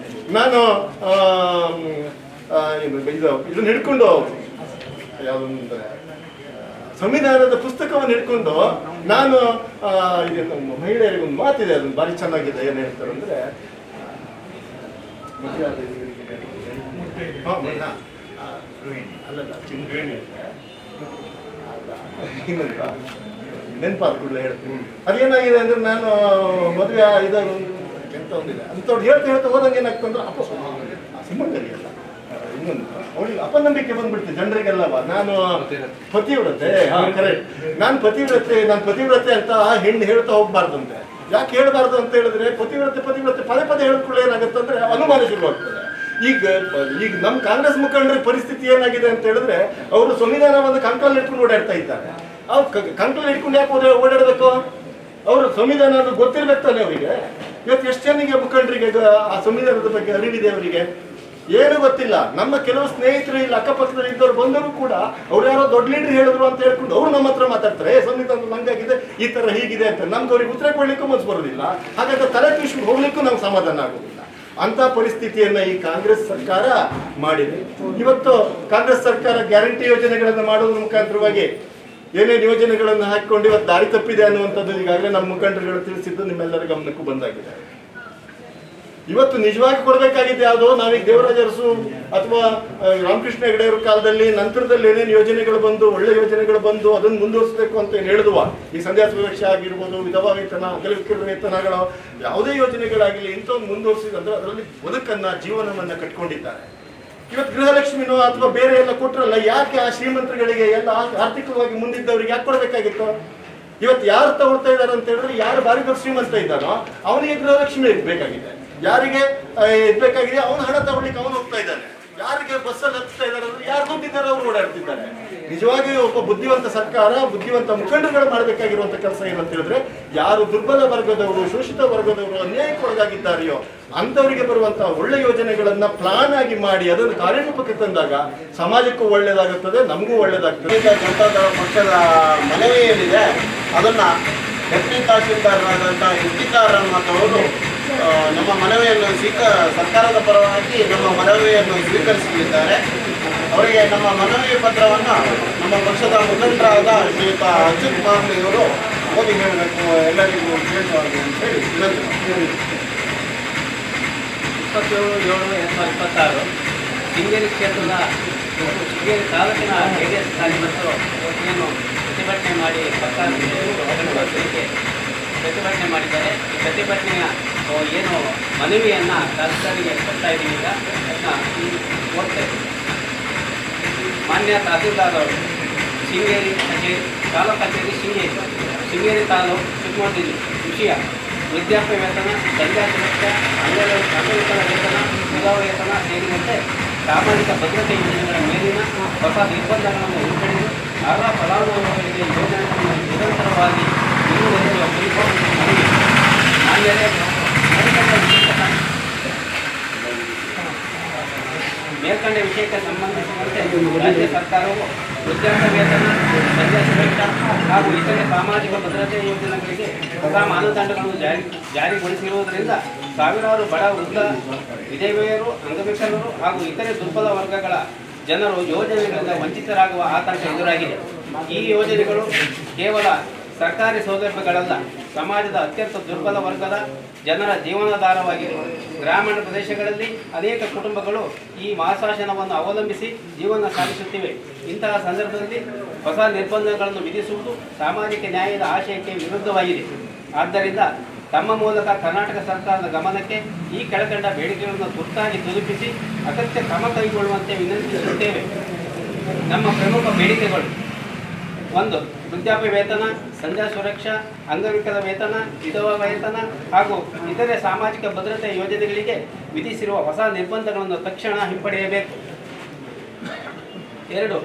ನಾನು ಇದನ್ನ ಹಿಡ್ಕೊಂಡು ಯಾವುದಂದ್ರೆ ಸಂವಿಧಾನದ ಪುಸ್ತಕವನ್ನು ಹಿಡ್ಕೊಂಡು ನಾನು ಮಹಿಳೆಯರಿಗೆ ಒಂದು ಮಾತಿದೆ, ಅದನ್ನು ಭಾರಿ ಚೆನ್ನಾಗಿದೆ. ಏನ್ ಹೇಳ್ತಾರೆ ಅಂದ್ರೆ ನೆನಪಾದ ಕೂಡಲೇ ಹೇಳ್ತೀನಿ. ಅದೇನಾಗಿದೆ ಅಂದ್ರೆ ನಾನು ಮದುವೆ ಇದಾಗ ಎಂತ ಒಂದಿದೆ ಅಂತವ್ರು ಹೇಳ್ತಾ ಹೋದಂಗೆ ಏನಾಗ್ತಂದ್ರೆ ಸುಮ್ಮಂಗರಿ ಅಲ್ಲ, ಇನ್ನೊಂದು ಅವಳಿಗೆ ಅಪನಂಬಿಕೆ ಬಂದ್ಬಿಡ್ತೀವಿ ಜನರಿಗೆಲ್ಲವ. ನಾನು ಪತಿವ್ರತೆ, ಕರೆಕ್ಟ್, ನಾನು ಪತಿವ್ರತೆ ಅಂತ ಹೆಣ್ಣು ಹೇಳ್ತಾ ಹೋಗ್ಬಾರ್ದಂತೆ. ಯಾಕೆ ಹೇಳ್ಬಾರ್ದು ಅಂತ ಹೇಳಿದ್ರೆ ಪತಿವ್ರತೆ ಪದೇ ಹೇಳ್ಕೊಳ್ಳೋ ಏನಾಗುತ್ತಂದ್ರೆ ಅನುಮಾನ ಶುರುವಾಗ್ತದೆ. ಈಗ ನಮ್ಮ ಕಾಂಗ್ರೆಸ್ ಮುಖಂಡರ ಪರಿಸ್ಥಿತಿ ಏನಾಗಿದೆ ಅಂತ ಹೇಳಿದ್ರೆ ಅವರು ಸಂವಿಧಾನವನ್ನು ಕಂಕಳಲ್ಲಿ ಇಟ್ಕೊಂಡು ಓಡಾಡ್ತಾ ಇದ್ದಾರೆ. ಅವ್ರು ಕಂಕಳಲ್ಲಿ ಇಟ್ಕೊಂಡು ಯಾಕೆ ಓಡಾಡಬೇಕು? ಅವರು ಸಂವಿಧಾನ ಅದು ಗೊತ್ತಿರ್ಬೇಕು ತಾನೆ ಅವರಿಗೆ. ಇವತ್ತು ಎಷ್ಟು ಜನಿಗೆ ಮುಖಂಡರಿಗೆ ಆ ಸಂವಿಧಾನದ ಬಗ್ಗೆ ಅರಿವಿದೆ? ಅವರಿಗೆ ಏನು ಗೊತ್ತಿಲ್ಲ. ನಮ್ಮ ಕೆಲವು ಸ್ನೇಹಿತರು ಇಲ್ಲಿ ಅಕ್ಕಪಕ್ಕದಲ್ಲಿ ಇದ್ದವ್ರು ಬಂದರೂ ಕೂಡ ಅವ್ರು ಯಾರೋ ದೊಡ್ಡ ಲೀಡರ್ ಹೇಳಿದ್ರು ಅಂತ ಹೇಳ್ಕೊಂಡು ಅವ್ರು ನಮ್ಮ ಹತ್ರ ಮಾತಾಡ್ತಾರೆ, ಸಂವಿಧಾನ ಹಂಗಾಗಿದೆ, ಈ ತರ ಹೀಗಿದೆ ಅಂತ. ನಮ್ಗೆ ಅವ್ರಿಗೆ ಉತ್ತರ ಕೊಡ್ಲಿಕ್ಕೂ ಮನಸ್ಸು ಬರೋದಿಲ್ಲ. ಹಾಗಾದ್ರೆ ತಲೆ ತೂಸ್ಕೊಂಡು ಹೋಗ್ಲಿಕ್ಕೂ ನಮ್ಗೆ ಸಮಾಧಾನ ಆಗೋದಿಲ್ಲ. ಅಂತ ಪರಿಸ್ಥಿತಿಯನ್ನ ಈ ಕಾಂಗ್ರೆಸ್ ಸರ್ಕಾರ ಮಾಡಿದೆ. ಇವತ್ತು ಕಾಂಗ್ರೆಸ್ ಸರ್ಕಾರ ಗ್ಯಾರಂಟಿ ಯೋಜನೆಗಳನ್ನು ಮಾಡೋದ್ರ ಮುಖಾಂತರವಾಗಿ ಏನೇನು ಯೋಜನೆಗಳನ್ನು ಹಾಕಿಕೊಂಡು ಇವತ್ತು ದಾರಿ ತಪ್ಪಿದೆ ಅನ್ನುವಂಥದ್ದು ಈಗಾಗಲೇ ನಮ್ಮ ಮುಖಂಡರುಗಳು ತಿಳಿಸಿದ್ದು ನಿಮ್ಮೆಲ್ಲರ ಗಮನಕ್ಕೂ ಬಂದಾಗಿದೆ. ಇವತ್ತು ನಿಜವಾಗಿ ಕೊಡಬೇಕಾಗಿದೆ ಯಾವುದೋ ನಾವೀಗ ದೇವರಾಜ ಅರಸು ಅಥವಾ ರಾಮಕೃಷ್ಣ ಹೆಗಡೆಯವರ ಕಾಲದಲ್ಲಿ ನಂತರದಲ್ಲಿ ಏನೇನು ಯೋಜನೆಗಳು ಬಂದು, ಒಳ್ಳೆ ಯೋಜನೆಗಳು ಬಂದು ಅದನ್ನು ಮುಂದುವರಿಸಬೇಕು ಅಂತ ಏನು ಹೇಳಿದುವ, ಈ ಸಂಧ್ಯಾ ಸುರಕ್ಷೆ ಆಗಿರ್ಬೋದು, ವಿಧವಾ ವೇತನ, ಅಗಲವಿಕಲ ವೇತನಗಳು, ಯಾವುದೇ ಯೋಜನೆಗಳಾಗಲಿ ಇಂಥವ್ರು ಮುಂದುವರಿಸಿದಂದ್ರೆ ಅದರಲ್ಲಿ ಬದುಕನ್ನ, ಜೀವನವನ್ನ ಕಟ್ಕೊಂಡಿದ್ದಾರೆ. ಇವತ್ತು ಗೃಹಲಕ್ಷ್ಮಿನೋ ಅಥವಾ ಬೇರೆ ಎಲ್ಲ ಕೊಟ್ಟರಲ್ಲ, ಯಾಕೆ ಆ ಶ್ರೀಮಂತರುಗಳಿಗೆ ಎಲ್ಲ ಆರ್ಥಿಕವಾಗಿ ಮುಂದಿದ್ದವರಿಗೆ ಯಾಕೆ ಕೊಡಬೇಕಾಗಿತ್ತು? ಇವತ್ತು ಯಾರು ತಗೊಳ್ತಾ ಇದ್ದಾರೆ ಅಂತ ಹೇಳಿದ್ರೆ ಯಾರು ಭಾರಿ ದೊಡ್ಡ ಶ್ರೀಮಂತ ಇದ್ದಾನೋ ಅವನಿಗೆ ಗೃಹಲಕ್ಷ್ಮಿ ಬೇಕಾಗಿದೆ. ಯಾರಿಗೆ ಬೇಕಾಗಿದೆ ಅವನು ಹಣ ತಗೊಳ್ಳಿಕ್ಕೆ ಅವನು ಹೋಗ್ತಾ ಇದ್ದಾನೆ. ಯಾರಿಗೆ ಬಸ್ಸಲ್ಲಿ ಹತ್ತಾ ಇದ್ದಾರೆ ಅಂದ್ರೆ ಯಾರು ದುಡ್ಡಿದ್ದಾರೆ ಅವ್ರು ಓಡಾಡ್ತಿದ್ದಾರೆ. ನಿಜವಾಗಿ ಒಬ್ಬ ಬುದ್ಧಿವಂತ ಸರ್ಕಾರ, ಬುದ್ಧಿವಂತ ಮುಖಂಡರುಗಳು ಮಾಡಬೇಕಾಗಿರುವಂತ ಕೆಲಸ ಏನಂತ ಹೇಳಿದ್ರೆ ಯಾರು ದುರ್ಬಲ ವರ್ಗದವರು, ಶೋಷಿತ ವರ್ಗದವರು, ಅನ್ಯಾಯಕ್ಕೊಳಗಾಗಿದ್ದಾರೆಯೋ ಅಂಥವರಿಗೆ ಬರುವಂತಹ ಒಳ್ಳೆ ಯೋಜನೆಗಳನ್ನ ಪ್ಲಾನ್ ಆಗಿ ಮಾಡಿ ಅದನ್ನು ಕಾರ್ಯರೂಪಕ್ಕೆ ತಂದಾಗ ಸಮಾಜಕ್ಕೂ ಒಳ್ಳೇದಾಗುತ್ತದೆ, ನಮಗೂ ಒಳ್ಳೇದಾಗ್ತದೆ.
ಜನತಾ ಪಕ್ಷದ ಮನವಿ ಏನಿದೆ ಅದನ್ನ ಡೆಪ್ಟಿ ತಹಸೀಲ್ದಾರರಾದಂತಹ ಇಫ್ತಿಕಾರ್ ಅನ್ನುವಂಥವರು ನಮ್ಮ ಮನವಿಯನ್ನು ಸರ್ಕಾರದ ಪರವಾಗಿ ನಮ್ಮ ಮನವಿಯನ್ನು ಸ್ವೀಕರಿಸಲಿದ್ದಾರೆ. ಅವರಿಗೆ ನಮ್ಮ ಮನವಿ ಪತ್ರವನ್ನು ನಮ್ಮ ಪಕ್ಷದ ಮುಖಂಡರಾದ ಶ್ರೀಯುತ ಅಚ್ಯುತ್ ಮಾರ್ಲಿ ಅವರು ಓದಿ ಹೇಳಬೇಕು, ಎಲ್ಲರಿಗೂ ವಿಶೇಷವಾಗಿ ಅಂತ ಹೇಳಿ ವಿನಂತಿ.
27/7/2026 ಶೃಂಗೇರಿ ಕ್ಷೇತ್ರದ ಶೃಂಗೇರಿ ತಾಲೂಕಿನ ಜೆಡಿಎಸ್ ಕಾರ್ಯಕರ್ತರು ಏನು ಪ್ರತಿಭಟನೆ ಮಾಡಿ ಸರ್ಕಾರಕ್ಕೆ ಪ್ರತಿಭಟನೆ ಮಾಡಿದ್ದಾರೆ. ಈ ಪ್ರತಿಭಟನೆಯ ಏನು ಮನವಿಯನ್ನು ತಹಸೀಲ್ದಾರಿಗೆ ಕೊಡ್ತಾ ಇದ್ದೀವಿ. ಈಗ ಅದನ್ನ ಓದ್ತಾ ಇದ್ದೀವಿ. ಮಾನ್ಯ ತಹಸೀಲ್ದಾರ್ ಅವರು ಶೃಂಗೇರಿ ಕಚೇರಿ, ತಾಲೂಕು ಕಚೇರಿ ಶೃಂಗೇರಿ ತಾಲೂಕು ಚಿಕ್ಕಮಗಳೂರು ಜಿಲ್ಲೆ ವಿಷಯ ವೃದ್ಧಾಪ್ಯ ವೇತನ, ಸಂಧ್ಯಾ ಸುರಕ್ಷಾ, ಅಂಗವಿಕಲ ವೇತನ, ವಿಧವಾ ವೇತನ ಸೇರಿದಂತೆ ಸಾಮಾಜಿಕ ಭದ್ರತೆ ಯೋಜನೆಗಳ ಮೇಲಿನ ಹೊಸ ನಿರ್ಬಂಧಗಳನ್ನು ಹಿಂಪಡೆದು ಅರ್ಹ ಫಲಾನುಭವಿಗಳಿಗೆ ಯೋಜನೆಗಳನ್ನು ನಿರಂತರವಾಗಿ ಮುಂದುವರಿಸುವ ಕುರಿತು ಮನವಿ. ಮಾನ್ಯರೇ, ಮೇಲ್ಕಂಡ ವಿಷಯಕ್ಕೆ ಸಂಬಂಧಿಸಿದಂತೆ ರಾಜ್ಯ ಸರ್ಕಾರವು ವೃದ್ಧಾಪ್ಯ ವೇತನ, ಸಂಧ್ಯಾ ಸುರಕ್ಷಾ ಹಾಗೂ ಇತರೆ ಸಾಮಾಜಿಕ ಭದ್ರತೆ ಯೋಜನೆಗಳಿಗೆ ಹೊಸ ಮಾನದಂಡಗಳನ್ನು ಜಾರಿಗೊಳಿಸಿರುವುದರಿಂದ ಸಾವಿರಾರು ಬಡ, ವೃದ್ಧ, ವಿಧವೆಯರು, ಅಂಗವಿಕಲರು ಹಾಗೂ ಇತರೆ ದುರ್ಬಲ ವರ್ಗಗಳ ಜನರು ಯೋಜನೆಗಳಿಂದ ವಂಚಿತರಾಗುವ ಆತಂಕ ಎದುರಾಗಿದೆ. ಈ ಯೋಜನೆಗಳು ಕೇವಲ ಸರ್ಕಾರಿ ಸೌಲಭ್ಯಗಳಲ್ಲ, ಸಮಾಜದ ಅತ್ಯಂತ ದುರ್ಬಲ ವರ್ಗದ ಜನರ ಜೀವನಾಧಾರವಾಗಿದೆ. ಗ್ರಾಮೀಣ ಪ್ರದೇಶಗಳಲ್ಲಿ ಅನೇಕ ಕುಟುಂಬಗಳು ಈ ಮಹಾಶಾಸನವನ್ನು ಅವಲಂಬಿಸಿ ಜೀವನ ಸಾಗಿಸುತ್ತಿವೆ. ಇಂತಹ ಸಂದರ್ಭದಲ್ಲಿ ಹೊಸ ನಿರ್ಬಂಧಗಳನ್ನು ವಿಧಿಸುವುದು ಸಾಮಾಜಿಕ ನ್ಯಾಯದ ಆಶಯಕ್ಕೆ ವಿರುದ್ಧವಾಗಿದೆ. ಆದ್ದರಿಂದ ತಮ್ಮ ಮೂಲಕ ಕರ್ನಾಟಕ ಸರ್ಕಾರದ ಗಮನಕ್ಕೆ ಈ ಕೆಳಕಂಡ ಬೇಡಿಕೆಗಳನ್ನು ತುರ್ತಾಗಿ ತಲುಪಿಸಿ ಅಗತ್ಯ ಕ್ರಮ ಕೈಗೊಳ್ಳುವಂತೆ ವಿನಂತಿಸುತ್ತೇವೆ. ನಮ್ಮ ಪ್ರಮುಖ ಬೇಡಿಕೆಗಳು: 1. ವೃದ್ಧಾಪ್ಯ ವೇತನ, ಸಂಧ್ಯಾ ಸುರಕ್ಷಾ, ಅಂಗವಿಕಲ ವೇತನ, ವಿಧವಾ ವೇತನ ಹಾಗೂ ಇತರೆ ಸಾಮಾಜಿಕ ಭದ್ರತೆ ಯೋಜನೆಗಳಿಗೆ ವಿಧಿಸಿರುವ ಹೊಸ ನಿರ್ಬಂಧಗಳನ್ನು ತಕ್ಷಣ ಹಿಂಪಡೆಯಬೇಕು. 2.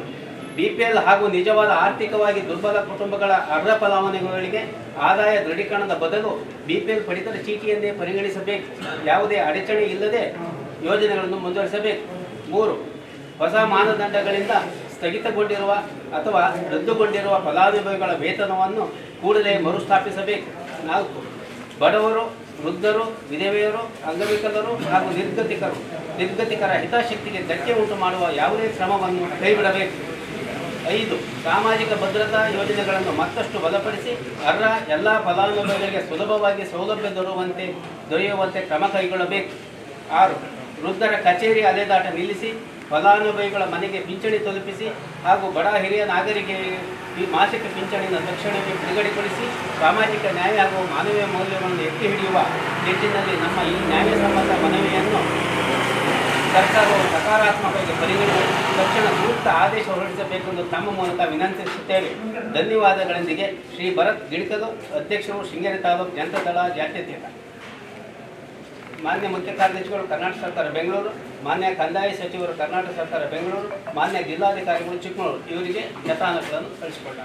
BPL ಹಾಗೂ ನಿಜವಾದ ಆರ್ಥಿಕವಾಗಿ ದುರ್ಬಲ ಕುಟುಂಬಗಳ ಅರ್ಹ ಫಲಾನುಭವಿಗಳಿಗೆ ಆದಾಯ ದೃಢೀಕರಣದ ಬದಲು BPL ಪಡಿತರ ಚೀಟಿಯನ್ನೇ ಪರಿಗಣಿಸಬೇಕು. ಯಾವುದೇ ಅಡಚಣೆ ಇಲ್ಲದೆ ಯೋಜನೆಗಳನ್ನು ಮುಂದುವರಿಸಬೇಕು. 3. ಹೊಸ ಮಾನದಂಡಗಳಿಂದ ಸ್ಥಗಿತಗೊಂಡಿರುವ ಅಥವಾ ರದ್ದುಗೊಂಡಿರುವ ಫಲಾನುಭವಿಗಳ ವೇತನವನ್ನು ಕೂಡಲೇ ಮರುಸ್ಥಾಪಿಸಬೇಕು. 4. ಬಡವರು, ವೃದ್ಧರು, ವಿಧವೆಯರು, ಅಂಗವಿಕಲರು ಹಾಗೂ ನಿರ್ಗತಿಕರ ಹಿತಾಸಕ್ತಿಗೆ ಧಕ್ಕೆ ಉಂಟು ಮಾಡುವ ಯಾವುದೇ ಕ್ರಮವನ್ನು ಕೈಬಿಡಬೇಕು. 5. ಸಾಮಾಜಿಕ ಭದ್ರತಾ ಯೋಜನೆಗಳನ್ನು ಮತ್ತಷ್ಟು ಬಲಪಡಿಸಿ ಅರ್ಹ ಎಲ್ಲ ಫಲಾನುಭವಿಗಳಿಗೆ ಸುಲಭವಾಗಿ ಸೌಲಭ್ಯ ದೊರೆಯುವಂತೆ ಕ್ರಮ ಕೈಗೊಳ್ಳಬೇಕು. 6. ವೃದ್ಧರ ಕಚೇರಿ ಅಲೆದಾಟ ನಿಲ್ಲಿಸಿ ಫಲಾನುಭವಿಗಳ ಮನೆಗೆ ಪಿಂಚಣಿ ತಲುಪಿಸಿ ಹಾಗೂ ಬಡ ಹಿರಿಯ ನಾಗರಿಕರಿಗೆ ಈ ಮಾಸಿಕ ಪಿಂಚಣಿಯನ್ನು ತಕ್ಷಣವೇ ಬಿಡುಗಡೆಗೊಳಿಸಿ ಸಾಮಾಜಿಕ ನ್ಯಾಯ ಹಾಗೂ ಮಾನವೀಯ ಮೌಲ್ಯಗಳನ್ನು ಎತ್ತಿ ಹಿಡಿಯುವ ನಿಟ್ಟಿನಲ್ಲಿ ನಮ್ಮ ಈ ನ್ಯಾಯಸಮ್ಮತ ಮನವಿಯನ್ನು ಸರ್ಕಾರವು ಸಕಾರಾತ್ಮಕವಾಗಿ ಪರಿಗಣಿಸಿ ತಕ್ಷಣ ಸೂಕ್ತ ಆದೇಶ ಹೊರಡಿಸಬೇಕೆಂದು ತಮ್ಮ ಮೂಲಕ ವಿನಂತಿಸುತ್ತೇವೆ. ಧನ್ಯವಾದಗಳೊಂದಿಗೆ ಶ್ರೀ ಭರತ್ ಗಿಡ್ಕಲು, ಅಧ್ಯಕ್ಷರು, ಶೃಂಗೇರಿ ತಾಲೂಕು ಜನತಾದಳ ಜಾತ್ಯತೀತ. ಮಾನ್ಯ ಮುಖ್ಯ ಕಾರ್ಯದರ್ಶಿಗಳು ಕರ್ನಾಟಕ ಸರ್ಕಾರ ಬೆಂಗಳೂರು, ಮಾನ್ಯ ಕಂದಾಯ ಸಚಿವರು ಕರ್ನಾಟಕ ಸರ್ಕಾರ ಬೆಂಗಳೂರು, ಮಾನ್ಯ ಜಿಲ್ಲಾಧಿಕಾರಿಗಳು ಚಿಕ್ಕಮಗಳೂರು ಇವರಿಗೆ ಯಥಾನುಗಳನ್ನು ಕಳಿಸಿಕೊಟ್ಟ.